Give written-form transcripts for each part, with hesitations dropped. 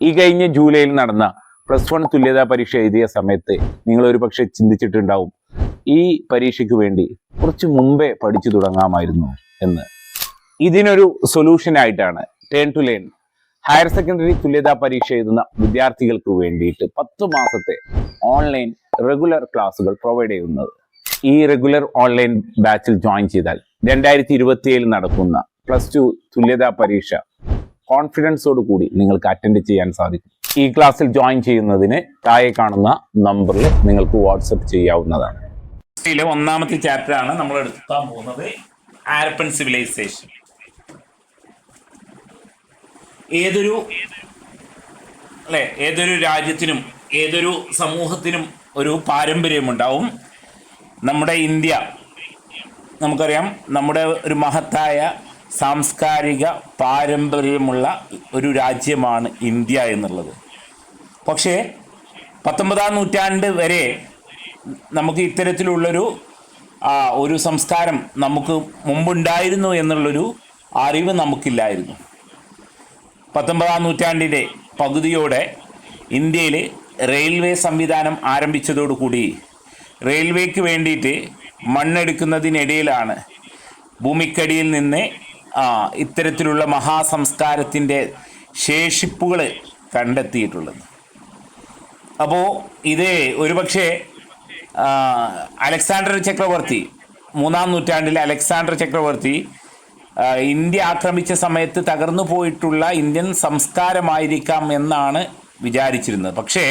ഈ കഴിഞ്ഞ ജൂലൈയിൽ നടന്ന +1 തുല്യതാ പരീക്ഷ എഴുതിയ സമയത്ത് നിങ്ങൾ ഒരു പക്ഷെ ചിന്തിച്ചിട്ടുണ്ടാവും ഈ പരീക്ഷയ്ക്ക് വേണ്ടി കുറച്ച് മുമ്പേ പഠിച്ചു തുടങ്ങാമായിരുന്നു എന്ന്. ഇതിനൊരു സൊല്യൂഷനായിട്ടാണ് turn to learn higher secondary തുല്യതാ പരീക്ഷ എഴുതുന്ന വിദ്യാർത്ഥികൾക്ക് വേണ്ടിയിട്ട് 10 മാസത്തെ ഓൺലൈൻ റെഗുലർ ക്ലാസുകൾ പ്രൊവൈഡ് ചെയ്യുന്നത്. ഈ റെഗുലർ ഓൺലൈൻ ബാച്ചിൽ ജോയിൻ ചെയ്താൽ 2027 നടക്കുന്ന +2 തുല്യതാ പരീക്ഷ കോൺഫിഡൻസോട് കൂടി നിങ്ങൾക്ക് അറ്റൻഡ് ചെയ്യാൻ സാധിക്കും. ഈ ക്ലാസ്സിൽ ജോയിൻ ചെയ്യുന്നതിന് താഴെ കാണുന്ന നമ്പറിൽ നിങ്ങൾക്ക് വാട്സപ്പ് ചെയ്യാവുന്നതാണ്. ഒന്നാമത്തെ ചാപ്റ്റർ ആണ് നമ്മൾ എടുക്കാൻ പോകുന്നത്, ഹാരപ്പൻ സിവിലൈസേഷൻ. ഏതൊരു രാജ്യത്തിനും ഏതൊരു സമൂഹത്തിനും ഒരു പാരമ്പര്യമുണ്ടാവും. നമ്മുടെ ഇന്ത്യ നമുക്കറിയാം, നമ്മുടെ ഒരു മഹത്തായ സാംസ്കാരിക പാരമ്പര്യമുള്ള ഒരു രാജ്യമാണ് ഇന്ത്യ എന്നുള്ളത്. പക്ഷേ 19-ാം നൂറ്റാണ്ട് വരെ നമുക്ക് ഇത്തരത്തിലുള്ളൊരു സംസ്കാരം നമുക്ക് മുമ്പുണ്ടായിരുന്നു എന്നുള്ളൊരു അറിവ് നമുക്കില്ലായിരുന്നു. 19-ാം നൂറ്റാണ്ടിൻ്റെ പകുതിയോടെ ഇന്ത്യയിൽ റെയിൽവേ സംവിധാനം ആരംഭിച്ചതോടുകൂടി റെയിൽവേക്ക് വേണ്ടിയിട്ട് മണ്ണെടുക്കുന്നതിനിടയിലാണ് ഭൂമിക്കടിയിൽ നിന്ന് ഇത്തരത്തിലുള്ള മഹാസംസ്കാരത്തിൻ്റെ ശേഷിപ്പുകൾ കണ്ടെത്തിയിട്ടുള്ളത്. അപ്പോൾ ഇത് ഒരുപക്ഷെ അലക്സാണ്ടർ ചക്രവർത്തി, 3-ാം നൂറ്റാണ്ടിലെ അലക്സാണ്ടർ ചക്രവർത്തി ഇന്ത്യ ആക്രമിച്ച സമയത്ത് തകർന്നു പോയിട്ടുള്ള ഇന്ത്യൻ സംസ്കാരമായിരിക്കാം എന്നാണ് വിചാരിച്ചിരുന്നത്. പക്ഷേ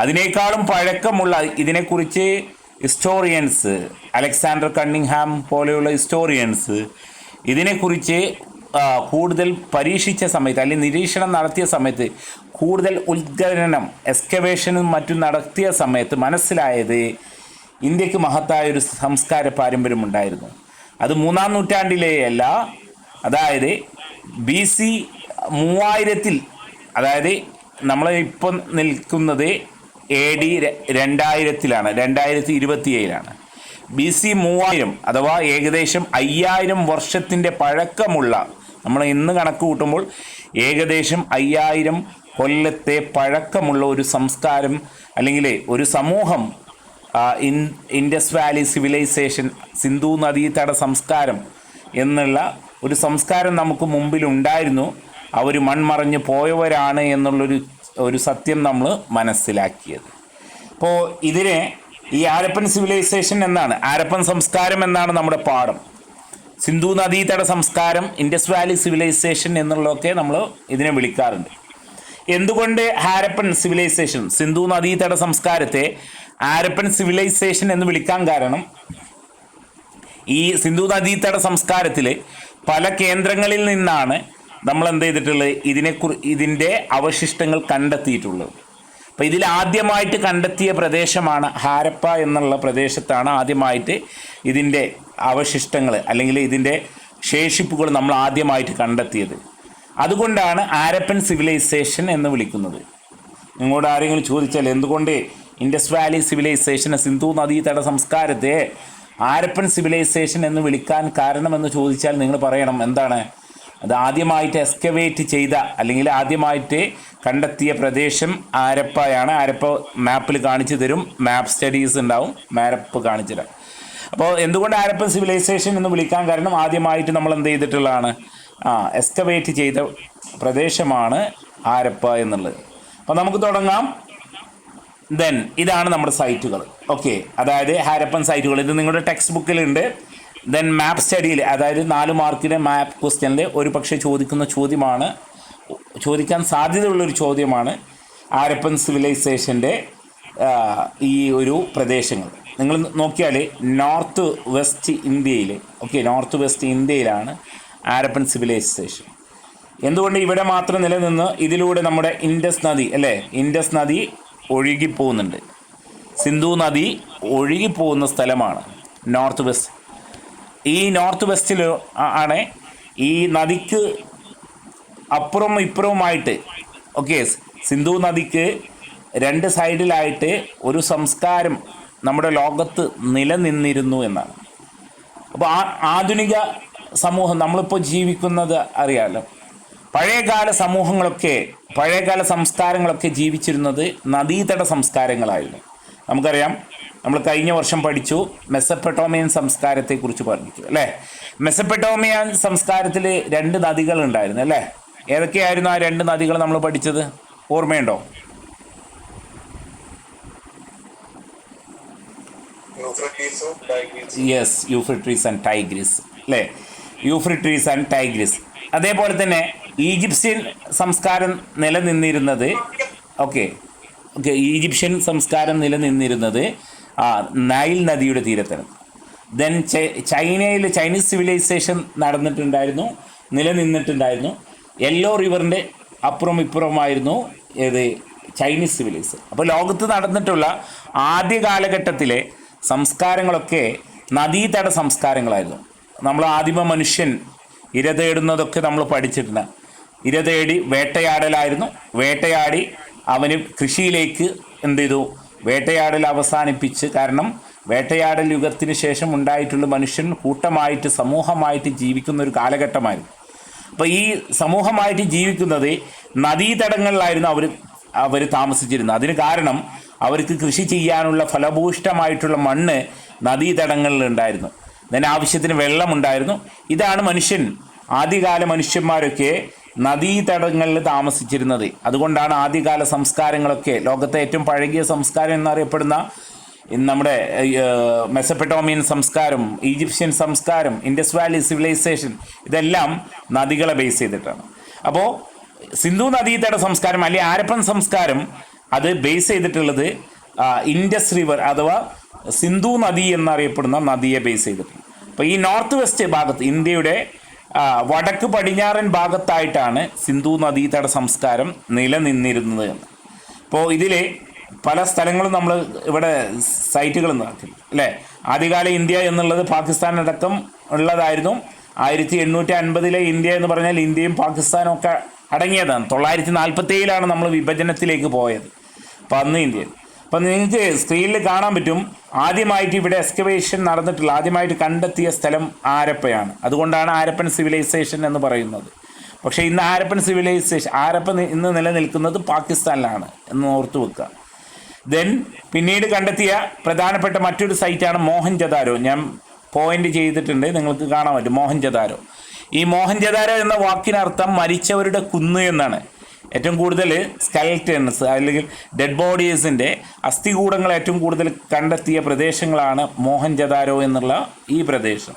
അതിനേക്കാളും പഴക്കമുള്ള ഇതിനെക്കുറിച്ച് ഹിസ്റ്റോറിയൻസ്, അലക്സാണ്ടർ കണ്ണിങ്ഹാം പോലെയുള്ള ഹിസ്റ്റോറിയൻസ് ഇതിനെക്കുറിച്ച് കൂടുതൽ പരീക്ഷിച്ച സമയത്ത് അല്ലെങ്കിൽ നിരീക്ഷണം നടത്തിയ സമയത്ത്, കൂടുതൽ ഉത്ഖനനം, എക്സ്കവേഷനും മറ്റും നടത്തിയ സമയത്ത് മനസ്സിലായത് ഇന്ത്യക്ക് മഹത്തായ ഒരു സംസ്കാര പാരമ്പര്യമുണ്ടായിരുന്നു. അത് 3-ാം നൂറ്റാണ്ടിലെയല്ല, അതായത് BC 3000-ൽ, അതായത് നമ്മൾ ഇപ്പം നിൽക്കുന്നത് AD 2000-ലാണ്, 2027-ലാണ്. BC 3000 അഥവാ ഏകദേശം 5000 വർഷത്തിൻ്റെ പഴക്കമുള്ള, നമ്മൾ ഇന്ന് കണക്ക് കൂട്ടുമ്പോൾ ഏകദേശം 5000 കൊല്ലത്തെ പഴക്കമുള്ള ഒരു സംസ്കാരം അല്ലെങ്കിൽ ഒരു സമൂഹം, ഇൻഡസ് വാലി സിവിലൈസേഷൻ, സിന്ധു നദീതട സംസ്കാരം എന്നുള്ള ഒരു സംസ്കാരം നമുക്ക് മുമ്പിലുണ്ടായിരുന്നു. അവർ മൺമറഞ്ഞ് പോയവരാണ് എന്നുള്ളൊരു സത്യം നമ്മൾ മനസ്സിലാക്കിയത്. അപ്പോൾ ഇതിനെ ഈ ഹാരപ്പൻ സിവിലൈസേഷൻ എന്നാണ്, ഹാരപ്പൻ സംസ്കാരം എന്നാണ് നമ്മുടെ പാഠം. സിന്ധു നദീതട സംസ്കാരം, ഇൻഡസ് വാലി സിവിലൈസേഷൻ എന്നുള്ളതൊക്കെ നമ്മൾ ഇതിനെ വിളിക്കാറുണ്ട്. എന്തുകൊണ്ട് ഹാരപ്പൻ സിവിലൈസേഷൻ, സിന്ധു നദീതട സംസ്കാരത്തെ ഹാരപ്പൻ സിവിലൈസേഷൻ എന്ന് വിളിക്കാൻ കാരണം, ഈ സിന്ധു നദീതട സംസ്കാരത്തിൽ പല കേന്ദ്രങ്ങളിൽ നിന്നാണ് നമ്മൾ എന്ത് ചെയ്തിട്ടുള്ളത്, ഇതിൻ്റെ അവശിഷ്ടങ്ങൾ കണ്ടെത്തിയിട്ടുള്ളത്. അപ്പോൾ ഇതിൽ ആദ്യമായിട്ട് കണ്ടെത്തിയ പ്രദേശമാണ് ഹാരപ്പ എന്നുള്ള പ്രദേശത്താണ് ആദ്യമായിട്ട് ഇതിൻ്റെ അവശിഷ്ടങ്ങൾ അല്ലെങ്കിൽ ഇതിൻ്റെ ശേഷിപ്പുകൾ നമ്മൾ ആദ്യമായിട്ട് കണ്ടെത്തിയത്. അതുകൊണ്ടാണ് ഹാരപ്പൻ സിവിലൈസേഷൻ എന്ന് വിളിക്കുന്നത്. നിങ്ങളോട് ആരെങ്കിലും ചോദിച്ചാൽ എന്തുകൊണ്ട് ഇൻഡസ് വാലി സിവിലൈസേഷനെ, സിന്ധു നദീതട സംസ്കാരത്തെ ഹാരപ്പൻ സിവിലൈസേഷൻ എന്ന് വിളിക്കാൻ കാരണമെന്ന് ചോദിച്ചാൽ നിങ്ങൾ പറയണം എന്താണ്, അത് ആദ്യമായിട്ട് എക്സ്കവേറ്റ് ചെയ്ത അല്ലെങ്കിൽ ആദ്യമായിട്ട് കണ്ടെത്തിയ പ്രദേശം ഹാരപ്പയാണ്. ഹാരപ്പ മാപ്പിൽ കാണിച്ചു തരും, മാപ്പ് സ്റ്റഡീസ് ഉണ്ടാവും, മാപ്പ് കാണിച്ചു തരാം. അപ്പോൾ എന്തുകൊണ്ട് ഹാരപ്പൻ സിവിലൈസേഷൻ എന്ന് വിളിക്കാൻ കാരണം, ആദ്യമായിട്ട് നമ്മൾ എന്ത് ചെയ്തിട്ടുള്ളതാണ്, എക്സ്കവേറ്റ് ചെയ്ത പ്രദേശമാണ് ഹാരപ്പ എന്നുള്ളത്. അപ്പോൾ നമുക്ക് തുടങ്ങാം. ദെൻ ഇതാണ് നമ്മുടെ സൈറ്റുകൾ. ഓക്കെ, അതായത് ഹാരപ്പൻ സൈറ്റുകൾ, ഇത് നിങ്ങളുടെ ടെക്സ്റ്റ് ബുക്കിലുണ്ട്. ദെൻ മാപ്പ് സ്റ്റഡിയിൽ, അതായത് 4 മാർക്കിൻ്റെ മാപ്പ് ക്വസ്റ്റ്യനിൽ ഒരു പക്ഷേ ചോദിക്കാൻ സാധ്യതയുള്ളൊരു ചോദ്യമാണ് ഹാരപ്പൻ സിവിലൈസേഷൻ്റെ ഈ ഒരു പ്രദേശങ്ങൾ. നിങ്ങൾ നോക്കിയാൽ നോർത്ത് വെസ്റ്റ് ഇന്ത്യയിലാണ് ഹാരപ്പൻ സിവിലൈസേഷൻ. എന്തുകൊണ്ട് ഇവിടെ മാത്രം നിലനിന്ന്, ഇതിലൂടെ നമ്മുടെ ഇൻഡസ് നദി ഒഴുകിപ്പോകുന്നുണ്ട്. സിന്ധു നദി ഒഴുകിപ്പോകുന്ന സ്ഥലമാണ് നോർത്ത് വെസ്റ്റ്. ഈ നോർത്ത് വെസ്റ്റിൽ ആണ് ഈ നദിക്ക് അപ്പുറവും ഇപ്പുറവുമായിട്ട്, സിന്ധു നദിക്ക് 2 സൈഡിലായിട്ട് ഒരു സംസ്കാരം നമ്മുടെ ലോകത്ത് നിലനിന്നിരുന്നു എന്നാണ്. അപ്പോൾ ആധുനിക സമൂഹം നമ്മളിപ്പോൾ ജീവിക്കുന്നത് അറിയാമല്ലോ, പഴയകാല സമൂഹങ്ങളൊക്കെ പഴയകാല സംസ്കാരങ്ങളൊക്കെ ജീവിച്ചിരുന്നത് നദീതട സംസ്കാരങ്ങളായിരുന്നു. നമുക്കറിയാം, നമ്മൾ കഴിഞ്ഞ വർഷം പഠിച്ചു, മെസ്സപ്പൊട്ടോമിയൻ സംസ്കാരത്തെക്കുറിച്ച് പഠിച്ചു അല്ലേ. മെസ്സപ്പൊട്ടോമിയൻ സംസ്കാരത്തിൽ 2 നദികൾ ഉണ്ടായിരുന്നു അല്ലേ. ഏതൊക്കെയായിരുന്നു ആ 2 നദികൾ നമ്മൾ പഠിച്ചത്, ഓർമ്മയുണ്ടോ? യെസ്, യൂഫ്രട്ടീസ് ആൻഡ് ടൈഗ്രിസ് അല്ലേ. Euphrates and Tigris. അതേപോലെ തന്നെ ഈജിപ്ഷ്യൻ സംസ്കാരം നിലനിന്നിരുന്നത് ഓക്കെ ഈജിപ്ഷ്യൻ സംസ്കാരം നിലനിന്നിരുന്നത് നൈൽ നദിയുടെ തീരത്താണ്. ദെൻ ചൈനീസ് സിവിലൈസേഷൻ നിലനിന്നിട്ടുണ്ടായിരുന്നു. യെല്ലോ റിവറിൻ്റെ അപ്പുറം ഇപ്പുറമായിരുന്നു ഏത് ചൈനീസ് സിവിലൈസേഷൻ. അപ്പോൾ ലോകത്ത് നടന്നിട്ടുള്ള ആദ്യ കാലഘട്ടത്തിലെ സംസ്കാരങ്ങളൊക്കെ നദീതട സംസ്കാരങ്ങളായിരുന്നു. നമ്മൾ ആദിമ മനുഷ്യൻ ഇര തേടുന്നതൊക്കെ നമ്മൾ പഠിച്ചിട്ടുണ്ട്. ഇര തേടി വേട്ടയാടലായിരുന്നു. വേട്ടയാടി അവന് കൃഷിയിലേക്ക് എന്ത് ചെയ്തു, വേട്ടയാടൽ അവസാനിപ്പിച്ച്, കാരണം വേട്ടയാടൽ യുഗത്തിന് ശേഷം ഉണ്ടായിട്ടുള്ള മനുഷ്യൻ കൂട്ടമായിട്ട് സമൂഹമായിട്ട് ജീവിക്കുന്ന ഒരു കാലഘട്ടമായിരുന്നു. അപ്പോൾ ഈ സമൂഹമായിട്ട് ജീവിക്കുന്നത് നദീതടങ്ങളിലായിരുന്നു അവർ താമസിച്ചിരുന്നത്. അതിന് കാരണം അവർക്ക് കൃഷി ചെയ്യാനുള്ള ഫലഭൂഷ്ടമായിട്ടുള്ള മണ്ണ് നദീതടങ്ങളിലുണ്ടായിരുന്നു. അതിന് ആവശ്യത്തിന് വെള്ളമുണ്ടായിരുന്നു. ഇതാണ് ആദ്യകാല മനുഷ്യന്മാരൊക്കെ നദീതടങ്ങളിൽ താമസിച്ചിരുന്നത്. അതുകൊണ്ടാണ് ആദ്യകാല സംസ്കാരങ്ങളൊക്കെ, ലോകത്തെ ഏറ്റവും പഴകിയ സംസ്കാരം എന്നറിയപ്പെടുന്ന നമ്മുടെ മെസ്സപ്പൊട്ടോമിയൻ സംസ്കാരം, ഈജിപ്ഷ്യൻ സംസ്കാരം, ഇൻഡസ് വാലി സിവിലൈസേഷൻ, ഇതെല്ലാം നദികളെ ബേസ് ചെയ്തിട്ടാണ്. അപ്പോൾ സിന്ധു നദീതട സംസ്കാരം അല്ലെങ്കിൽ ഹാരപ്പൻ സംസ്കാരം അത് ബേസ് ചെയ്തിട്ടുള്ളത് ഇൻഡസ് റിവർ അഥവാ സിന്ധു നദി എന്നറിയപ്പെടുന്ന നദിയെ ബേസ് ചെയ്തിട്ടുണ്ട്. അപ്പോൾ ഈ നോർത്ത് വെസ്റ്റ് ഭാഗത്ത്, ഇന്ത്യയുടെ വടക്ക് പടിഞ്ഞാറൻ ഭാഗത്തായിട്ടാണ് സിന്ധു നദീതട സംസ്കാരം നിലനിന്നിരുന്നത് എന്ന്. അപ്പോൾ ഇതിൽ പല സ്ഥലങ്ങളും നമ്മൾ ഇവിടെ സൈറ്റുകൾ നടത്തി അല്ലേ. ആദ്യകാല ഇന്ത്യ എന്നുള്ളത് പാകിസ്ഥാനടക്കം ഉള്ളതായിരുന്നു. 1850 ഇന്ത്യ എന്ന് പറഞ്ഞാൽ ഇന്ത്യയും പാകിസ്ഥാനും ഒക്കെ അടങ്ങിയതാണ്. 947 നമ്മൾ വിഭജനത്തിലേക്ക് പോയത്. അപ്പോൾ അന്ന് ഇന്ത്യ. അപ്പം നിങ്ങൾക്ക് സ്ക്രീനിൽ കാണാൻ പറ്റും, ആദ്യമായിട്ട് ഇവിടെ എക്സ്കവേഷൻ നടന്നിട്ടുള്ള, ആദ്യമായിട്ട് കണ്ടെത്തിയ സ്ഥലം ഹാരപ്പയാണ്. അതുകൊണ്ടാണ് ഹാരപ്പൻ സിവിലൈസേഷൻ എന്ന് പറയുന്നത്. പക്ഷേ ഇന്ന് ഹാരപ്പൻ ഇന്ന് നിലനിൽക്കുന്നത് പാകിസ്ഥാനിലാണ് എന്ന് ഓർത്തു വെക്കുക. ദെൻ പിന്നീട് കണ്ടെത്തിയ പ്രധാനപ്പെട്ട മറ്റൊരു സൈറ്റാണ് മോഹൻജദാരോ. ഞാൻ പോയിന്റ് ചെയ്തിട്ടുണ്ട്, നിങ്ങൾക്ക് കാണാൻ പറ്റും മോഹൻജദാരോ. ഈ മോഹൻജദാരോ എന്ന വാക്കിനർത്ഥം മരിച്ചവരുടെ കുന്ന് എന്നാണ്. ഏറ്റവും കൂടുതൽ സ്കെൽറ്റൻസ് അല്ലെങ്കിൽ ഡെഡ് ബോഡീസിൻ്റെ അസ്ഥികൂടങ്ങൾ ഏറ്റവും കൂടുതൽ കണ്ടെത്തിയ പ്രദേശങ്ങളാണ് മോഹൻജദാരോ എന്നുള്ള ഈ പ്രദേശം.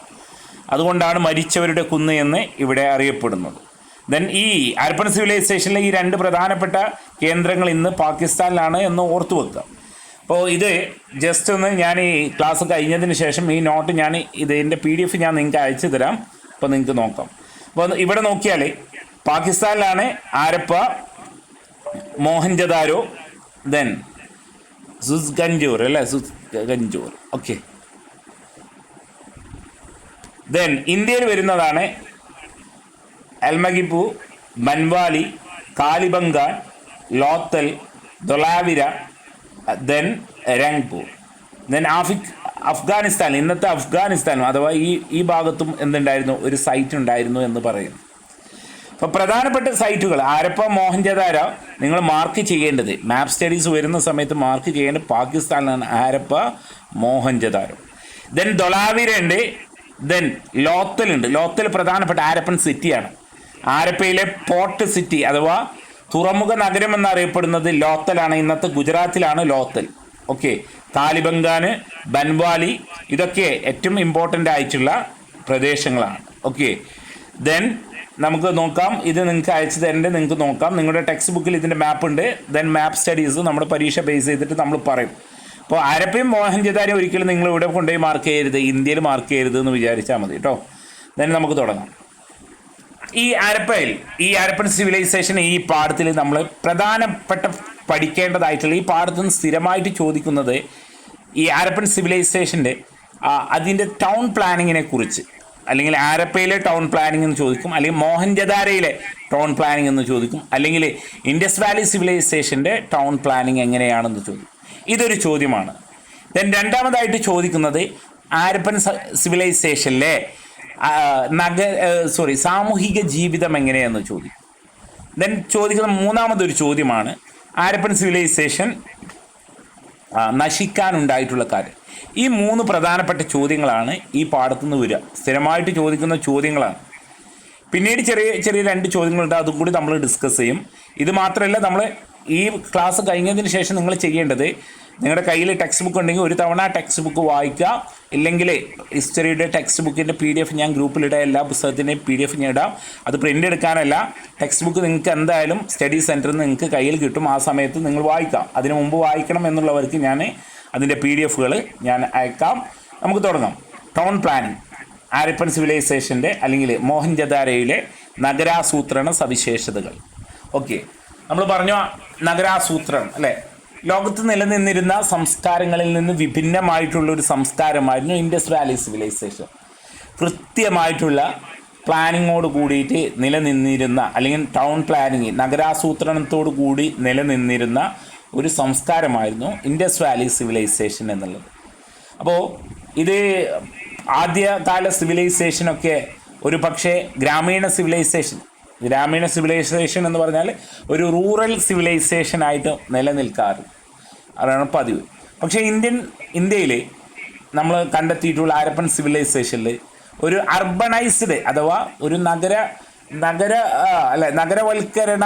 അതുകൊണ്ടാണ് മരിച്ചവരുടെ കുന്ന് എന്ന് ഇവിടെ അറിയപ്പെടുന്നത്. ദെൻ ഈ ഹാരപ്പൻ സിവിലൈസേഷനിലെ ഈ 2 പ്രധാനപ്പെട്ട കേന്ദ്രങ്ങൾ ഇന്ന് പാകിസ്ഥാനിലാണ് എന്ന് ഓർത്തു വെക്കുക. അപ്പോൾ ഇത് ജസ്റ്റ് ഒന്ന് ഞാൻ ഈ ക്ലാസ് കഴിഞ്ഞതിന് ശേഷം ഈ നോട്ട് ഇതിൻ്റെ PDF ഞാൻ നിങ്ങൾക്ക് അയച്ചു തരാം. അപ്പോൾ നിങ്ങൾക്ക് നോക്കാം. അപ്പോൾ ഇവിടെ നോക്കിയാൽ പാകിസ്ഥാനിലാണ് ഹാരപ്പ, മോഹൻജദാരോ, ദെൻ സുസ്ഗഞ്ചൂർ അല്ലേ, സുസ്ഗഞ്ചൂർ ഓക്കെ. ദെൻ ഇന്ത്യയിൽ വരുന്നതാണ് എൽമഗിപ്പു, ബൻവാലി, കാലിബംഗാൻ, ലോത്തൽ, ധൊലാവിര, ദെൻ രംഗ്പൂർ. ദെൻ അഫ്ഗാനിസ്ഥാൻ, ഇന്നത്തെ അഫ്ഗാനിസ്ഥാനും അഥവാ ഈ ഭാഗത്തും എന്തുണ്ടായിരുന്നു, ഒരു സൈറ്റ് ഉണ്ടായിരുന്നു എന്ന് പറയുന്നു. അപ്പോൾ പ്രധാനപ്പെട്ട സൈറ്റുകൾ ഹാരപ്പ, മോഹൻജദാരോ നിങ്ങൾ മാർക്ക് ചെയ്യേണ്ടത്, മാപ്പ് സ്റ്റഡീസ് വരുന്ന സമയത്ത് മാർക്ക് ചെയ്യേണ്ടത് പാകിസ്ഥാനിലാണ് ഹാരപ്പ, മോഹൻജദാരോ. ദെൻ ധൊലാവിര ഉണ്ട്. ദെൻ ലോത്തലുണ്ട്. ലോത്തൽ പ്രധാനപ്പെട്ട ഹാരപ്പൻ സിറ്റിയാണ്. ഹാരപ്പയിലെ പോർട്ട് സിറ്റി അഥവാ തുറമുഖ നഗരം എന്നറിയപ്പെടുന്നത് ലോത്തലാണ്. ഇന്നത്തെ ഗുജറാത്തിലാണ് ലോത്തൽ. ഓക്കെ. കാലിബംഗാന്, ബൻവാലി, ഇതൊക്കെ ഏറ്റവും ഇമ്പോർട്ടൻ്റ് ആയിട്ടുള്ള പ്രദേശങ്ങളാണ്. ഓക്കെ. ദെൻ നമുക്ക് നോക്കാം, ഇത് നിങ്ങൾക്ക് അയച്ചു തരേണ്ടത് നിങ്ങൾക്ക് നോക്കാം. നിങ്ങളുടെ ടെക്സ്റ്റ് ബുക്കിൽ ഇതിൻ്റെ മാപ്പ് ഉണ്ട്. ദെൻ മാപ്പ് സ്റ്റഡീസ് നമ്മുടെ പരീക്ഷ ബേസ് ചെയ്തിട്ട് നമ്മൾ പറയും. അപ്പോൾ ഹാരപ്പയും മോഹൻജദാരോ ഒരിക്കലും നിങ്ങൾ ഇവിടെ കൊണ്ടുപോയി മാർക്ക് ചെയ്യരുത്, ഇന്ത്യയിൽ മാർക്ക് ചെയ്യരുത് എന്ന് വിചാരിച്ചാൽ മതി കേട്ടോ. ദെൻ നമുക്ക് തുടങ്ങാം. ഈ ഹാരപ്പൻ സിവിലൈസേഷൻ ഈ പാഠത്തിൽ നമ്മൾ പ്രധാനപ്പെട്ട പഠിക്കേണ്ടതായിട്ടുള്ള, ഈ പാഠത്തിൽ നിന്ന് സ്ഥിരമായിട്ട് ചോദിക്കുന്നത് ഈ ഹാരപ്പൻ സിവിലൈസേഷൻ്റെ അതിൻ്റെ ടൗൺ പ്ലാനിങ്ങിനെ കുറിച്ച്, അല്ലെങ്കിൽ ഹാരപ്പയിലെ ടൗൺ പ്ലാനിങ് എന്ന് ചോദിക്കും, അല്ലെങ്കിൽ മോഹൻജദാരയിലെ ടൗൺ പ്ലാനിങ് എന്ന് ചോദിക്കും, അല്ലെങ്കിൽ ഇൻഡസ് വാലി സിവിലൈസേഷൻ്റെ ടൗൺ പ്ലാനിങ് എങ്ങനെയാണെന്ന് ചോദിക്കും. ഇതൊരു ചോദ്യമാണ്. ദെൻ രണ്ടാമതായിട്ട് ചോദിക്കുന്നത് ഹാരപ്പൻ സിവിലൈസേഷനിലെ സാമൂഹിക ജീവിതം എങ്ങനെയെന്ന് ചോദിക്കും. ദെൻ ചോദിക്കുന്ന മൂന്നാമതൊരു ചോദ്യമാണ് ഹാരപ്പൻ സിവിലൈസേഷൻ നശിക്കാനുണ്ടായിട്ടുള്ള കാര്യം. ഈ 3 പ്രധാനപ്പെട്ട ചോദ്യങ്ങളാണ് ഈ പാഠത്തുനിന്ന് വരിക. സ്ഥിരമായിട്ട് ചോദിക്കുന്ന ചോദ്യങ്ങളാണ്. പിന്നീട് ചെറിയ ചെറിയ 2 ചോദ്യങ്ങളുണ്ട്, അതും കൂടി നമ്മൾ ഡിസ്കസ് ചെയ്യും. ഇത് മാത്രമല്ല, നമ്മൾ ഈ ക്ലാസ് കഴിഞ്ഞതിന് ശേഷം നിങ്ങൾ ചെയ്യേണ്ടത്, നിങ്ങളുടെ കയ്യിൽ ടെക്സ്റ്റ് ബുക്ക് ഉണ്ടെങ്കിൽ ഒരു തവണ ടെക്സ്റ്റ് ബുക്ക് വായിക്കുക. ഇല്ലെങ്കിൽ ഹിസ്റ്ററിയുടെ ടെക്സ്റ്റ് ബുക്കിൻ്റെ PDF ഞാൻ ഗ്രൂപ്പിലിടാം. എല്ലാ പുസ്തകത്തിൻ്റെയും PDF ഞാൻ ഇടാം. അത് പ്രിൻ്റ് എടുക്കാനല്ല, ടെക്സ്റ്റ് ബുക്ക് നിങ്ങൾക്ക് എന്തായാലും സ്റ്റഡി സെൻറ്ററിൽ നിന്ന് നിങ്ങൾക്ക് കയ്യിൽ കിട്ടും. ആ സമയത്ത് നിങ്ങൾ വായിക്കാം. അതിനു മുമ്പ് വായിക്കണം എന്നുള്ളവർക്ക് ഞാൻ അതിൻ്റെ PDFകൾ ഞാൻ അയക്കാം. നമുക്ക് തുടങ്ങാം. ടൗൺ പ്ലാനിങ്, ഹാരപ്പൻ സിവിലൈസേഷൻ്റെ അല്ലെങ്കിൽ മോഹൻജദാരോയിലെ നഗരാസൂത്രണ സവിശേഷതകൾ. ഓക്കെ, നമ്മൾ പറഞ്ഞു നഗരാസൂത്രണം അല്ലേ. ലോകത്ത് നിലനിന്നിരുന്ന സംസ്കാരങ്ങളിൽ നിന്ന് വിഭിന്നമായിട്ടുള്ളൊരു സംസ്കാരമായിരുന്നു ഇൻഡസ് വാലി സിവിലൈസേഷൻ. കൃത്യമായിട്ടുള്ള പ്ലാനിങ്ങോട് കൂടിയിട്ട് നിലനിന്നിരുന്ന, അല്ലെങ്കിൽ ടൗൺ പ്ലാനിങ് നഗരാസൂത്രണത്തോടു കൂടി നിലനിന്നിരുന്ന ഒരു സംസ്കാരമായിരുന്നു ഇൻഡസ് വാലി സിവിലൈസേഷൻ എന്നുള്ളത്. അപ്പോൾ ഇത് ആദ്യകാല സിവിലൈസേഷനൊക്കെ ഒരു പക്ഷേ ഗ്രാമീണ സിവിലൈസേഷൻ എന്ന് പറഞ്ഞാൽ ഒരു റൂറൽ സിവിലൈസേഷനായിട്ട് നിലനിൽക്കാറ് അതാണ് പതിവ്. പക്ഷേ ഇന്ത്യയിൽ നമ്മൾ കണ്ടെത്തിയിട്ടുള്ള ഹാരപ്പൻ സിവിലൈസേഷനിൽ ഒരു അർബണൈസ്ഡ് അഥവാ ഒരു നഗരവൽക്കരണ